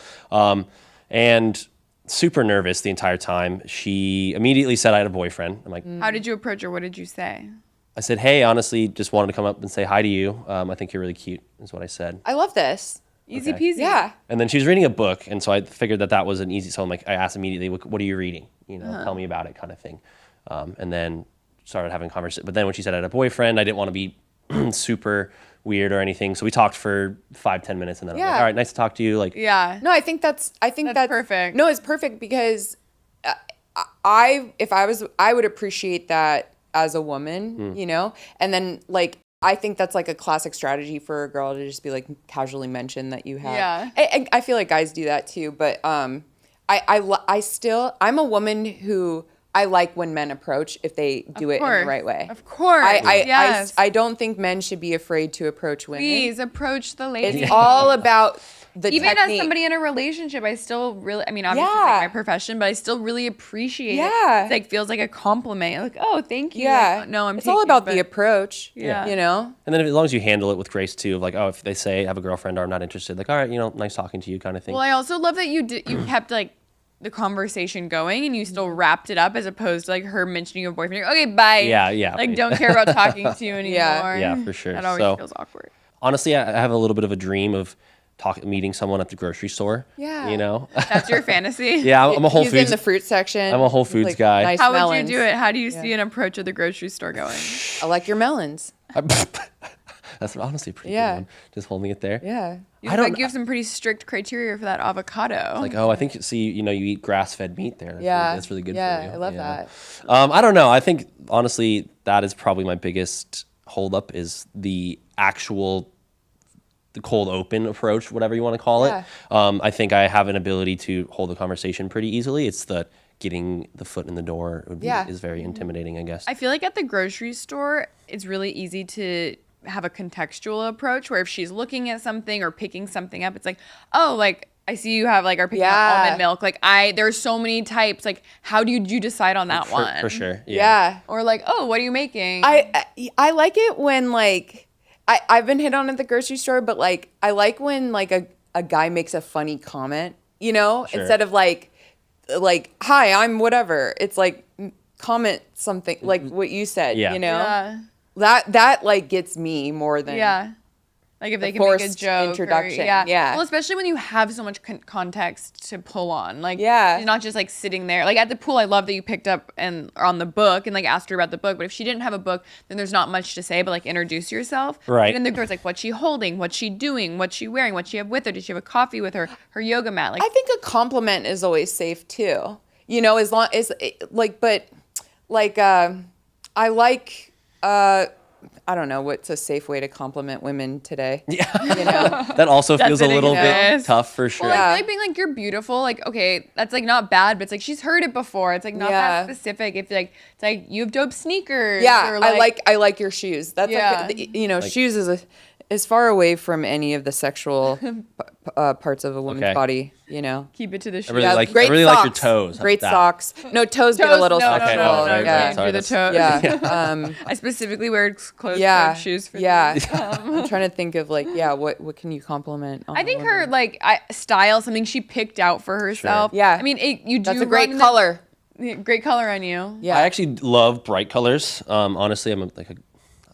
And super nervous the entire time. She immediately said I had a boyfriend. I'm like, How did you approach her? What did you say? I said, hey, honestly, just wanted to come up and say hi to you. I think you're really cute, is what I said. I love this. Easy Okay. peasy. Yeah. And then she was reading a book, and so I figured that was an easy. So I'm like, I asked immediately, what are you reading? Tell me about it, kind of thing. And then started having conversation. But then when she said I had a boyfriend, I didn't want to be super weird or anything. So we talked for 5-10 minutes, and then I'm like, all right, nice to talk to you. Like, Yeah. No, I think that's perfect. No, it's perfect because I would appreciate that as a woman, and then like I think that's like a classic strategy for a girl to just be like casually mention that you have. Yeah. I feel like guys do that too, but I'm a woman who I like when men approach if they do it in the right way. Of course. Yes. I don't think men should be afraid to approach women. Please approach the lady. It's all about the Even technique. as somebody in a relationship, I still really, obviously it's like my profession, but I still really appreciate it. It's like, feels like a compliment. Like, oh, thank you. Yeah. Like, no, it's all about the approach. Yeah. And then as long as you handle it with grace too, of like, oh, if they say I have a girlfriend or I'm not interested, like, all right, nice talking to you, kind of thing. Well, I also love that you kept like the conversation going and you still wrapped it up as opposed to like her mentioning a boyfriend. You're, okay, bye. Yeah. Like, don't care about talking to you anymore. Yeah, for sure. That always feels awkward. Honestly, I have a little bit of a dream of meeting someone at the grocery store. Yeah. You know? That's your fantasy? Yeah, I'm a Whole He's Foods. in the fruit section. I'm a Whole Foods guy. Nice How melons. would you do it? How do you see an approach of the grocery store going? I like your melons. That's honestly a pretty Yeah. good one. Just holding it there. Yeah. You have some pretty strict criteria for that avocado. Like, I think you eat grass-fed meat there. That's really good for you. Yeah, I love that. I don't know. I think honestly that is probably my biggest holdup is the cold open approach, whatever you want to call it. I think I have an ability to hold a conversation pretty easily. It's the getting the foot in the door is very intimidating, I guess. I feel like at the grocery store, it's really easy to have a contextual approach where if she's looking at something or picking something up, it's like, oh, like I see you have are picking up almond milk. Like there's so many types. Like how did you decide on that one? For sure. Yeah. Or like, oh, what are you making? I like it when I've been hit on at the grocery store, but I like when a guy makes a funny comment, instead of like, hi, I'm whatever. It's like comment something like what you said, Yeah. That gets me more than like if they can make a joke introduction. Well, especially when you have so much context to pull on. Like she's not just sitting there. Like at the pool, I love that you picked up on the book and asked her about the book. But if she didn't have a book, then there's not much to say. But introduce yourself. Right. And then the girl's what's she holding? What's she doing? What's she wearing? What she have with her? Did she have a coffee with her? Her yoga mat? I think a compliment is always safe too. As long as I like. I don't know what's a safe way to compliment women today. Yeah, that also feels a little bit tough for sure. Well, I feel like being you're beautiful. Okay, that's not bad, but it's she's heard it before. It's not that specific. If it's you have dope sneakers. Yeah, or I like your shoes. That's shoes is as far away from any of the sexual parts of a woman's body. Keep it to the shoes. I really like your toes. Great socks. No, toes get a little sexual. No, the toes. Yeah. I specifically wear closed-toed shoes for these. I'm trying to think of what can you compliment? I think her style, something she picked out for herself. Sure. Yeah. I mean, you do. That's a great color. Great color on you. Yeah. I actually love bright colors. Honestly,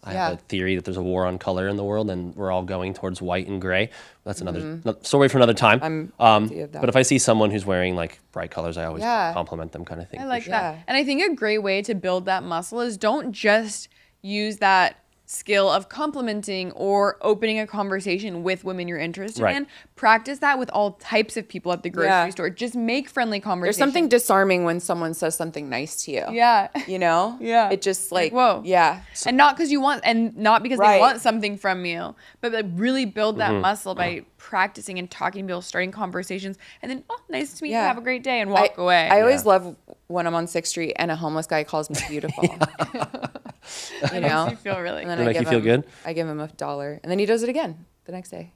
I have a theory that there's a war on color in the world, and we're all going towards white and gray. That's another story for another time. But if I see someone who's wearing bright colors, I always compliment them, kind of thing. I like that. And I think a great way to build that muscle is don't just use that skill of complimenting or opening a conversation with women you're interested in. Practice that with all types of people at the grocery store. Just make friendly conversations. There's something disarming when someone says something nice to you. Yeah. Yeah. It just whoa. Yeah. And not because you want, and not because they want something from you, but really build that muscle by practicing and talking to people, starting conversations, and then, nice to meet you, have a great day, and walk away. I always love when I'm on 6th Street and a homeless guy calls me beautiful. It makes you feel really. And then Does it make you feel good? I give him $1, and then he does it again the next day.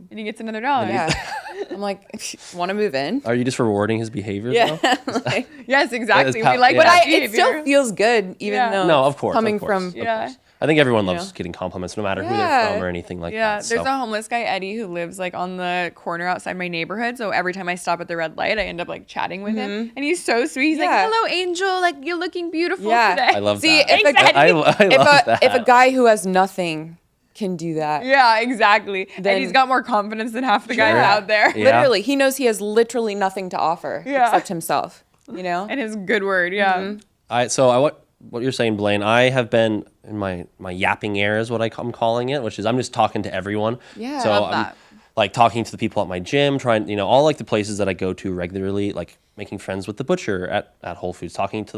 And he gets another $1. Yeah. I'm like, want to move in? Are you just rewarding his behavior? Yeah. Yes, exactly. We But it still feels good, even though no, of course, coming from. I think everyone loves getting compliments, no matter who they're from or anything like that. Yeah, there's a homeless guy, Eddie, who lives on the corner outside my neighborhood. So every time I stop at the red light, I end up chatting with him, and he's so sweet. He's like, "Hello, Angel. You're looking beautiful today." I love See, that. I love that. If a guy who has nothing can do that, yeah, exactly. And he's got more confidence than half the guys out there. Yeah. Literally, he knows he has literally nothing to offer except himself. And his good word. Yeah. What you're saying, Blaine, I have been in my yapping era is what I'm calling it, which is I'm just talking to everyone. Yeah, so I love I'm talking to the people at my gym, trying, all the places that I go to regularly, making friends with the butcher at Whole Foods, talking to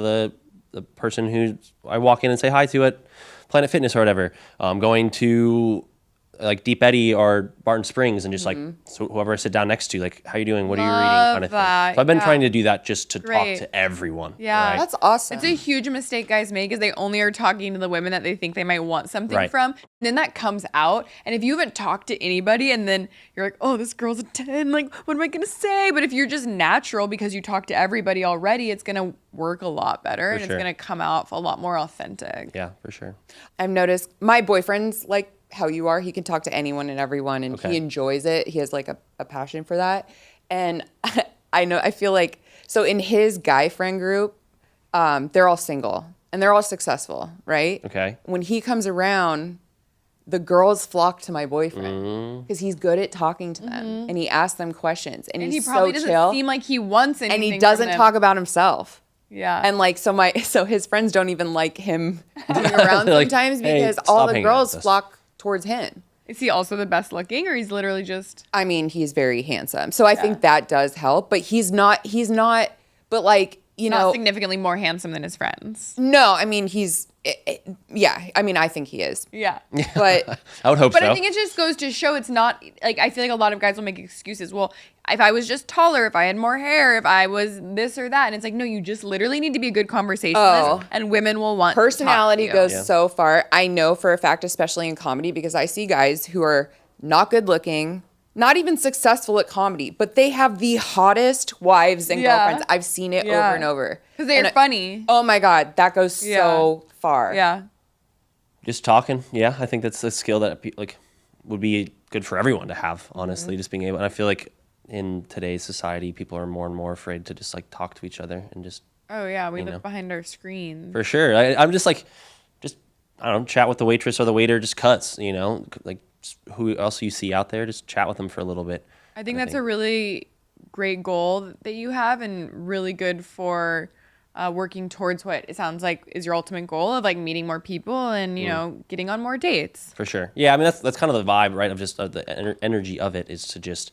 the person who I walk in and say hi to at Planet Fitness or whatever. Going to Deep Eddy or Barton Springs and just so whoever I sit down next to, how you doing? What are you reading? Kind of thing. So I've been trying to do that just to talk to everyone. Yeah. That's awesome. It's a huge mistake guys make is they only are talking to the women that they think they might want something from. And then that comes out. And if you haven't talked to anybody and then you're like, oh, this girl's a 10, what am I going to say? But if you're just natural because you talk to everybody already, it's going to work a lot better and it's going to come out a lot more authentic. Yeah, for sure. I've noticed my boyfriend's how you are. He can talk to anyone and everyone and he enjoys it. He has a passion for that. And I feel So in his guy friend group, they're all single and they're all successful, right? Okay. When he comes around, the girls flock to my boyfriend because he's good at talking to them and he asks them questions and And he's he probably so doesn't chill seem like he wants anything. and he doesn't from them. talk about himself. Yeah. And like so his friends don't even like him being around They're like, sometimes "Hey, because stop all the hanging out girls with us." flock towards him. Is he also the best looking, or he's literally just? I mean, he's very handsome. So I think that does help, but he's not but like, you Not know, significantly more handsome than his friends. no, I mean, I mean, I think he is. Yeah. But I would hope But so. I think it just goes to show it's not like I feel like a lot of guys will make excuses. Well, if I was just taller, if I had more hair, if I was this or that, and it's like no, you just literally need to be a good conversationalist, and women will want personality to talk to you. goes so far. I know for a fact, especially in comedy, because I see guys who are not good looking, not even successful at comedy, but they have the hottest wives and girlfriends. I've seen it over and over. Because they're funny. Oh my God, that goes so far. Yeah. Just talking. Yeah, I think that's a skill that like would be good for everyone to have, honestly, just being able. And I feel like in today's society, people are more and more afraid to just like talk to each other and just. Oh yeah, we live behind our screens. For sure. I'm just like, I don't know, chat with the waitress or the waiter, just cuts, you know, like who else you see out there, just chat with them for a little bit. I think that's a really great goal that you have and really good for working towards what it sounds like is your ultimate goal of like meeting more people and, you know, getting on more dates. For sure. Yeah, I mean, that's kind of the vibe, right, of just the energy of it is to just,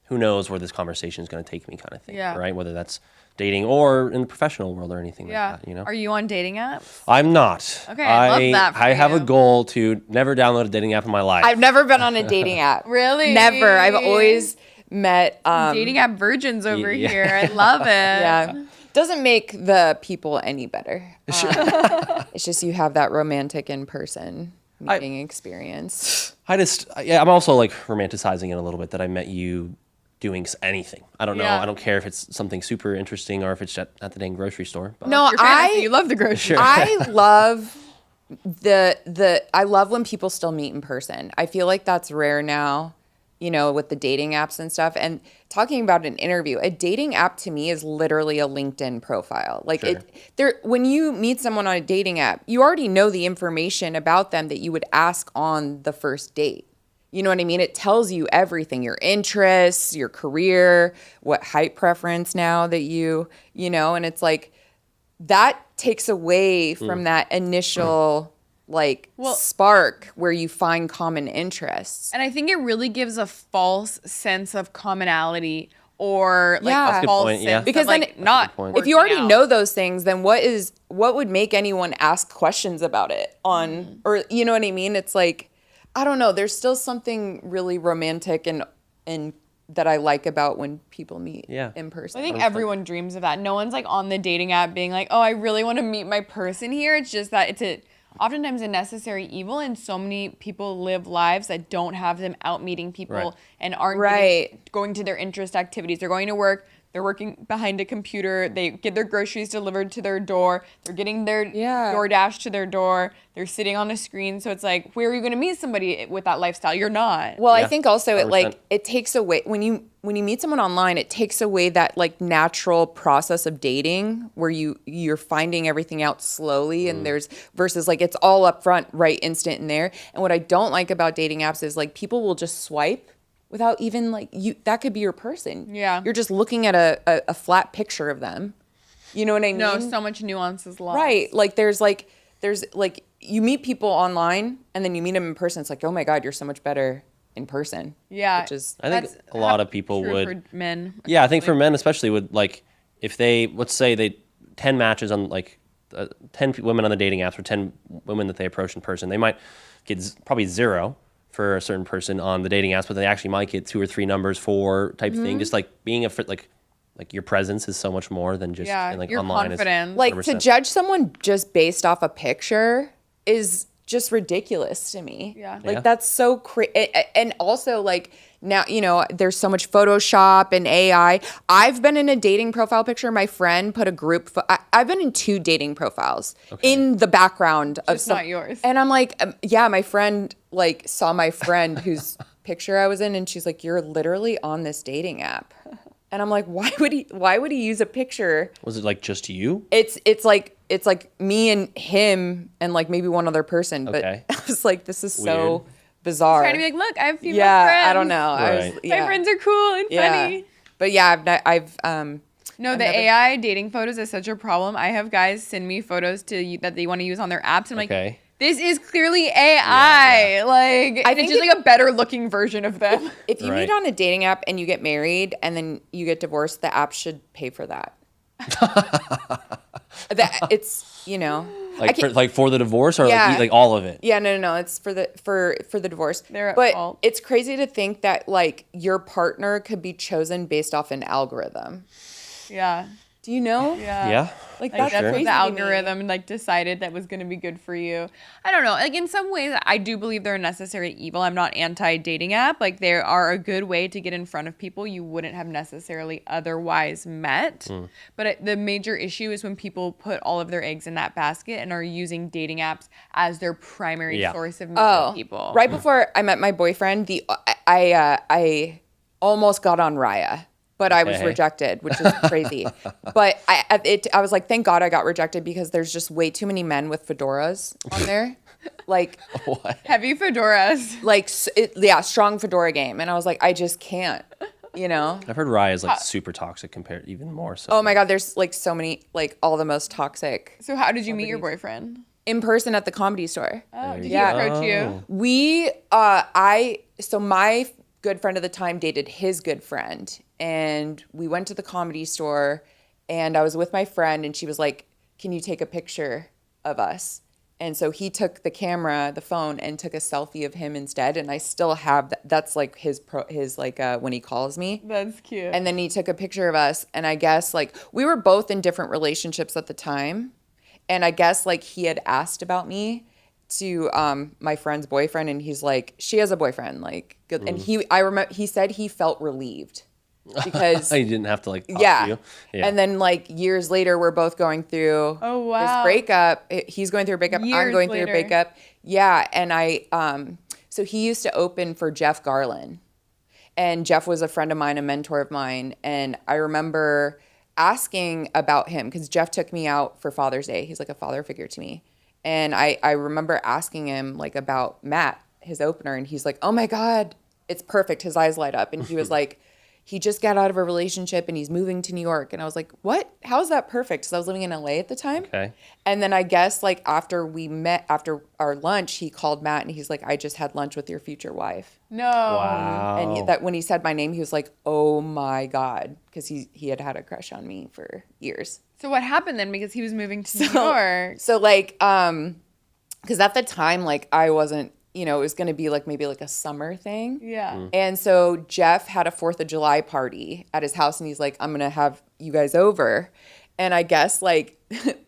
who knows where this conversation is going to take me kind of thing, right? Whether that's dating or in the professional world or anything like that, you know? Are you on dating apps? I'm not. Okay, I love that for I have a you. goal to never download a dating app in my life. I've never been on a dating app. Really? Never. I've always met Dating app virgins over here. I love it. Yeah. Doesn't make the people any better. It's just you have that romantic in person meeting experience. I'm also like romanticizing it a little bit that I met you doing anything. I don't know. Yeah. I don't care if it's something super interesting or if it's at the dang grocery store. But No, Your fantasy, you love the grocery. I love I love when people still meet in person. I feel like that's rare now, you know, with the dating apps and stuff. And talking about an interview, a dating app to me is literally a LinkedIn profile. Like when you meet someone on a dating app, you already know the information about them that you would ask on the first date. You know what I mean? It tells you everything, your interests, your career, what height preference now that you know, and it's like that takes away from that initial spark where you find common interests. And I think it really gives a false sense of commonality or like Yeah. That's a a good false point, sense yeah. of Because then like not point. if you working already out. know those things, then what would make anyone ask questions about it on, or you know what I mean? It's like, I don't know. There's still something really romantic and that I like about when people meet in person. I think everyone dreams of that. No one's like on the dating app being like, oh, I really want to meet my person here. It's just that it's oftentimes a necessary evil, and so many people live lives that don't have them out meeting people and aren't going to their interest activities. They're going to work. They're working behind a computer. They get their groceries delivered to their door. They're getting their DoorDash to their door. They're sitting on a screen. So it's like, where are you going to meet somebody with that lifestyle? You're not. Well, I think also 100%. it takes away when you meet someone online, it takes away that like natural process of dating where you're finding everything out slowly and there's versus like it's all up front, right, instant in there. And what I don't like about dating apps is like people will just swipe without even like that could be your person. Yeah. You're just looking at a flat picture of them. You know what I mean? No, so much nuance is lost. Right. Like there's you meet people online and then you meet them in person. It's like, oh my God, you're so much better in person. Yeah. Which is, I think a lot of people true would. For men. Yeah, I think for men especially would like if they let's say they 10 matches on like 10 women on the dating apps or 10 women that they approach in person, they might get probably 0 for a certain person on the dating apps, but they actually might get 2 or 3 numbers, 4 type thing. Just like being like your presence is so much more than just and like your online confidence. is like to 100%. judge someone just based off a picture is just ridiculous to me. Yeah. Like that's so and also like now, you know, there's so much Photoshop and AI. I've been in a dating profile picture. My friend put a group. I've been in 2 dating profiles in the background of Just not yours. And I'm like, yeah, my friend like saw my friend whose picture I was in, and she's like, "You're literally on this dating app." And I'm like, why would he use a picture? Was it like just you? It's like me and him and like maybe one other person. But Okay. I was like, this is Weird. so bizarre. Trying to be like, look, I have female yeah, friends. I don't know. Right. My friends are cool and funny. But yeah, I've No, the AI dating photos is such a problem. I have guys send me photos that they want to use on their apps. I'm like, this is clearly AI. Like, I think it's just like a better looking version of them. If you meet on a dating app and you get married and then you get divorced, the app should pay for that. It's, you know, like for the divorce or like all of it. Yeah, no. It's for the divorce. They're at but fault. It's crazy to think that like your partner could be chosen based off an algorithm. Yeah. Do you know? Yeah. Like That's that's crazy. the algorithm like decided that was going to be good for you. I don't know. Like in some ways, I do believe they're a necessary evil. I'm not anti-dating app. Like they are a good way to get in front of people you wouldn't have necessarily otherwise met. But the major issue is when people put all of their eggs in that basket and are using dating apps as their primary source of meeting people. Right before I met my boyfriend, I almost got on Raya. But I was rejected, which is crazy. But I was like, thank God I got rejected because there's just way too many men with fedoras on there. Like, what? Heavy fedoras. Like, strong fedora game. And I was like, I just can't, you know? I've heard Raya is like super toxic compared even more so. Oh my God, there's like so many, like all the most toxic. So how did you meet your boyfriend? In person at the Comedy Store. Oh, did he approach you? So my good friend at the time dated his good friend. And we went to the Comedy Store and I was with my friend and she was like, can you take a picture of us? And so he took the camera, the phone, and took a selfie of him instead. And I still have that. That's like his when he calls me. That's cute. And then he took a picture of us. And I guess like we were both in different relationships at the time. And I guess like he had asked about me to my friend's boyfriend. And he's like, she has a boyfriend. Like, good. And I remember he said he felt relieved. Because he didn't have to like talk to you. Yeah. And then like years later we're both going through this breakup. He's going through a breakup. I'm going through a breakup. Yeah. And so he used to open for Jeff Garlin. And Jeff was a friend of mine, a mentor of mine. And I remember asking about him because Jeff took me out for Father's Day. He's like a father figure to me. And I remember asking him like about Matt, his opener. And he's like, oh my God, it's perfect. His eyes light up. And he was like, he just got out of a relationship and he's moving to New York. And I was like, what? How is that perfect? Because I was living in LA at the time. Okay. And then I guess like after we met, after our lunch, he called Matt and he's like, I just had lunch with your future wife. No. Wow. And when he said my name, he was like, oh my God. Because he had a crush on me for years. So what happened then? Because he was moving to New York. So like, because at the time, like I wasn't, you know, it was going to be like maybe like a summer thing. Yeah. And so Jeff had a 4th of July party at his house and he's like, I'm going to have you guys over. And I guess like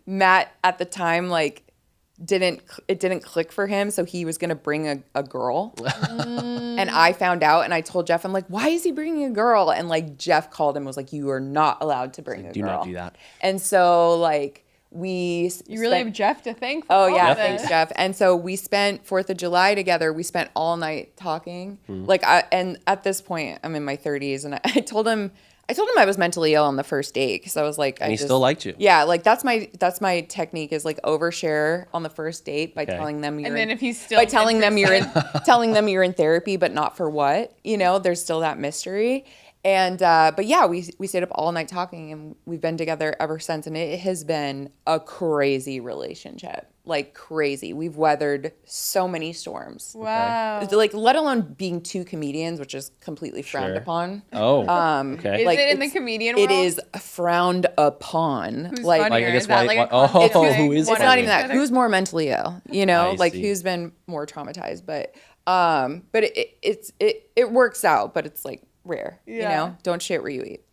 Matt at the time, like it didn't click for him. So he was going to bring a girl. And I found out and I told Jeff, I'm like, why is he bringing a girl? And like Jeff called him and was like, you are not allowed to bring a girl. Do not do that. And so like you really have Jeff to thank for all yeah, this. Thanks, Jeff. And so we spent 4th of July together. We spent all night talking. Like, and at this point, I'm in my 30s, and I told him I was mentally ill on the first date because I was like, and he still liked you. Yeah, like that's my technique is like overshare on the first date by telling them you're. And then if he's still telling them you're in therapy, but not for what, you know, there's still that mystery. And, but yeah, we stayed up all night talking and we've been together ever since. And it has been a crazy relationship, like crazy. We've weathered so many storms. Wow. Like, let alone being two comedians, which is completely frowned upon. Oh, okay. Is like, it in the comedian world? It is frowned upon. Who's like, funnier? I guess Is that why- like why- a oh, who is it's funnier? not even that. Who's more mentally ill, you know, I like see. who's been more traumatized, but it works out, but it's like rare, you know, don't shit where you eat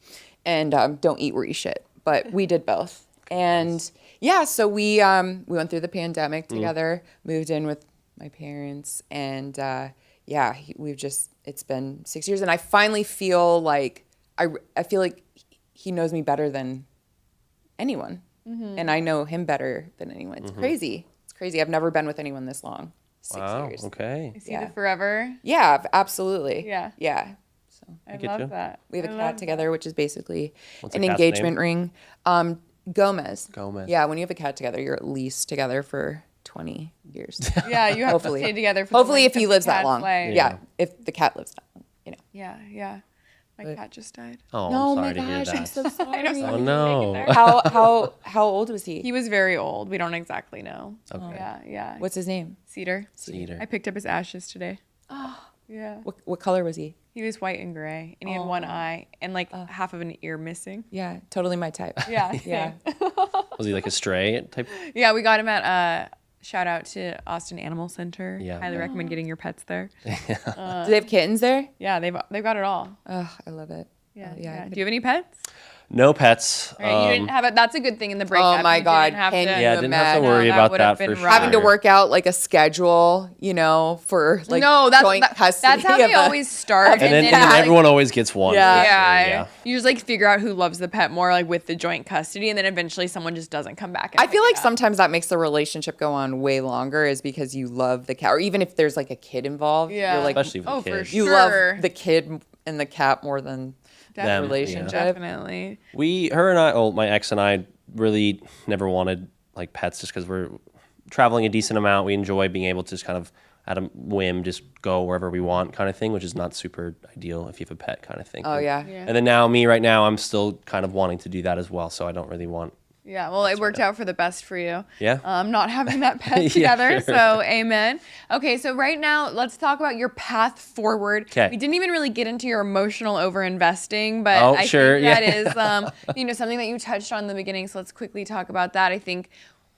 and don't eat where you shit. But we did both. And yeah, so we went through the pandemic together, moved in with my parents and yeah, it's been 6 years and I finally feel like I feel like he knows me better than anyone. And I know him better than anyone. It's crazy. It's crazy. I've never been with anyone this long. 6 years. Okay. Is he the forever? Yeah, absolutely. Yeah. Yeah. So I get love you. that. we have I a love cat together, which is basically What's an the cat's engagement name? ring. Gomez. Gomez. Yeah, when you have a cat together, you're at least together for 20 years. that. Yeah, you have Hopefully. to stay together for the Hopefully, length if he of the lives that cat's long. life. Yeah, if the cat lives that long, Yeah. My cat just died. Oh, No, I'm my sorry to hear gosh, I'm that. so sorry. Oh no. How old was he? He was very old. We don't exactly know. Okay. Yeah. What's his name? Cedar. Cedar. I picked up his ashes today. Yeah. What color was he? He was white and gray, and he had one eye and like half of an ear missing. Yeah, totally my type. Yeah. Yeah. Was he like a stray type? Yeah, we got him at shout out to Austin Animal Center. Yeah. Highly recommend getting your pets there. Do they have kittens there? Yeah, they've got it all. Oh, I love it. Yeah. Oh, yeah. Do you have any pets? No pets. All right, you didn't have it. That's a good thing in the breakup. Oh my You God, didn't have can to, you Yeah, didn't have to imagine? worry that about would have that been for rough. sure. Having to work out like a schedule, for like no, that's joint custody. that's how of they a- always start, And then Yeah. everyone always gets one. Yeah. for sure, yeah, you just like figure out who loves the pet more, like with the joint custody, and then eventually someone just doesn't come back. And I feel pick like it up. sometimes that makes the relationship go on way longer is because you love the cat, or even if there's like a kid involved, Yeah. you're like, Especially for Oh, the for kids. you sure. love the kid and the cat more than Them, the relationship. Definitely. Her and I, my ex and I really never wanted like pets just because we're traveling a decent amount. We enjoy being able to just kind of at a whim just go wherever we want kind of thing, which is not super ideal if you have a pet kind of thing. Oh yeah. Yeah. And then right now, I'm still kind of wanting to do that as well. So I don't really want. Yeah, well, it worked out for the best for you. Yeah. Not having that pet Yeah, together. sure. So, amen. Okay, so right now, let's talk about your path forward. 'Kay. We didn't even really get into your emotional over-investing, but Oh, I sure, think that yeah. is, something that you touched on in the beginning. So let's quickly talk about that. I think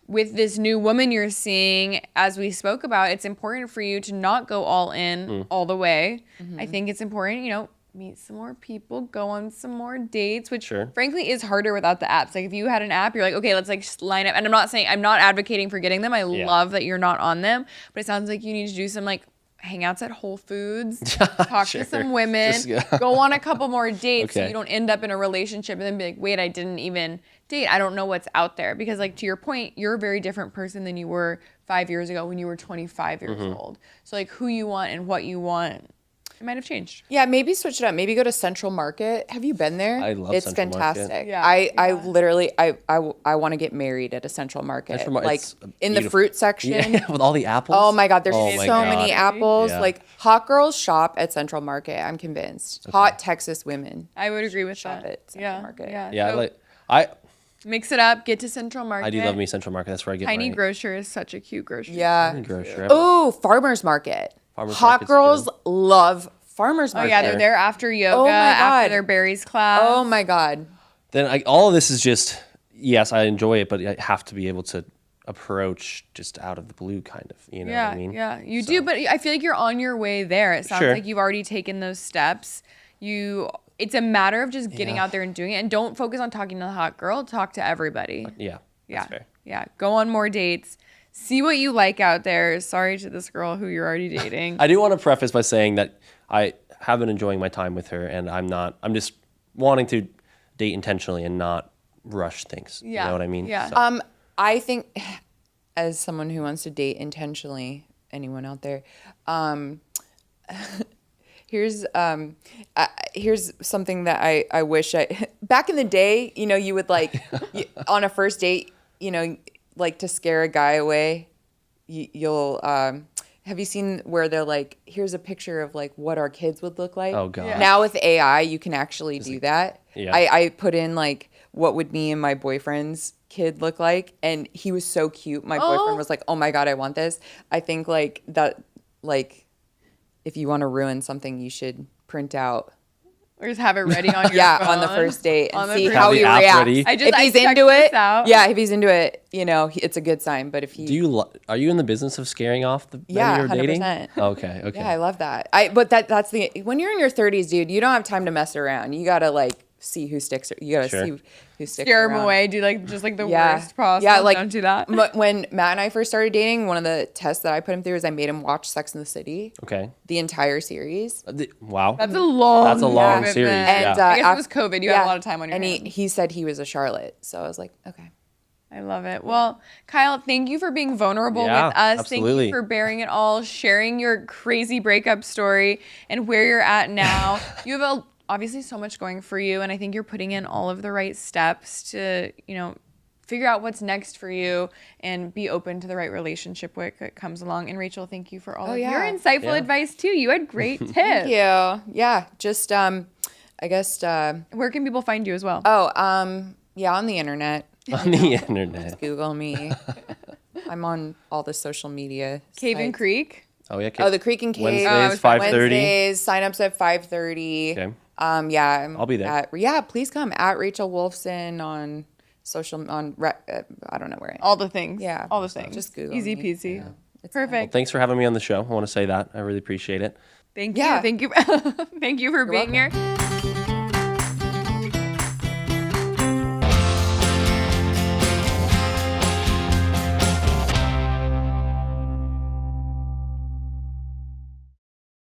with this new woman you're seeing, as we spoke about, it's important for you to not go all in all the way. I think it's important, meet some more people, go on some more dates, which Sure. frankly is harder without the apps. Like if you had an app, you're like, okay, let's like just line up. And I'm not advocating for getting them. I love that you're not on them, but it sounds like you need to do some like hangouts at Whole Foods, talk Sure. to some women, Just, go on a couple more dates so Okay. you don't end up in a relationship and then be like, wait, I didn't even date. I don't know what's out there. Because like to your point, you're a very different person than you were 5 years ago when you were 25 years old. So like who you want and what you want, it might have changed. Yeah, maybe switch it up. Maybe go to Central Market. Have you been there? I love it's Central fantastic. Market. Yeah, I literally I want to get married at a Central Market. Central like it's in the beautiful. fruit section. Yeah, with all the apples. Oh my God, there's Oh so my God. many apples. Yeah. Like hot girls shop at Central Market. I'm convinced. Hot Texas women. I would agree with Shop that. at Central Market. Yeah. Yeah, So I mix it up, get to Central Market. I do love me Central Market. That's where I get Tiny my Grocer is such a cute grocery. Yeah. grocery. Oh, Farmers Market. Farmers Hot Market's girls good. love Farmers Oh Market. yeah, they're there after yoga, Oh my after God. their berries class. Oh my God. Then all of this is just yes, I enjoy it, but I have to be able to approach just out of the blue, kind of. You know yeah, what I mean? yeah, you do, but I feel like you're on your way there. It sounds Sure. like you've already taken those steps. It's a matter of just getting Yeah. out there and doing it, and don't focus on talking to the hot girl. Talk to everybody. Yeah. Yeah, That's fair. yeah. Go on more dates. See what you like out there. Sorry to this girl who you're already dating. I do want to preface by saying that I have been enjoying my time with her, and I'm just wanting to date intentionally and not rush things. Yeah. You know what I mean? Yeah. So, I think as someone who wants to date intentionally, anyone out there, here's something that I wish back in the day, you would like on a first date, like to scare a guy away, you'll have you seen where they're like, here's a picture of like what our kids would look like? Oh, God. Yeah. Now with AI, you can actually do that. Yeah. I put in like, what would me and my boyfriend's kid look like? And he was so cute. My boyfriend was like, oh my God, I want this. I think like that, like if you want to ruin something, you should print out. Or just have it ready on your phone. On the first date and On the see first how date. he Have the app reacts. ready. If I he's checked into this it, out. yeah, if he's into it, it's a good sign. But if he, are you in the business of scaring off the men Yeah, you're dating? 100%. Okay. Okay. yeah, I love that. But that's when you're in your 30s, dude, you don't have time to mess around. You gotta like see who sticks. You gotta Sure. see who sticks. Scare him around. away. Do like just like the Yeah. worst possible. Yeah, like don't do that. When Matt and I first started dating, one of the tests that I put him through is I made him watch Sex and the City, Okay. the entire series. Wow. That's a long. That's a long commitment. series, And yeah. I guess af- it was COVID. You had a lot of time on your and hands. he said he was a Charlotte, so I was like, okay. I love it. Well, Kyle, thank you for being vulnerable with us. Absolutely. Thank you for bearing it all, sharing your crazy breakup story and where you're at now. You have obviously so much going for you, and I think you're putting in all of the right steps to, figure out what's next for you and be open to the right relationship when it comes along. And Rachel, thank you for all of your insightful advice too. You had great tips. Thank you. Yeah, just I guess. Where can people find you as well? On the internet. On the internet. Just Google me. I'm on all the social media. Cave and sites. Creek. Oh yeah. Oh, the Creek and Cave. Wednesdays, 5:30. Wednesdays, sign-ups at 5:30. Okay. I'll be there. Please come at Rachel Wolfson on social I don't know where. All the things. Yeah. All the things. Just Google Easy me. peasy. Yeah. Perfect. Well, thanks for having me on the show. I want to say that. I really appreciate it. Thank you. Yeah. Thank you. Thank you for being here.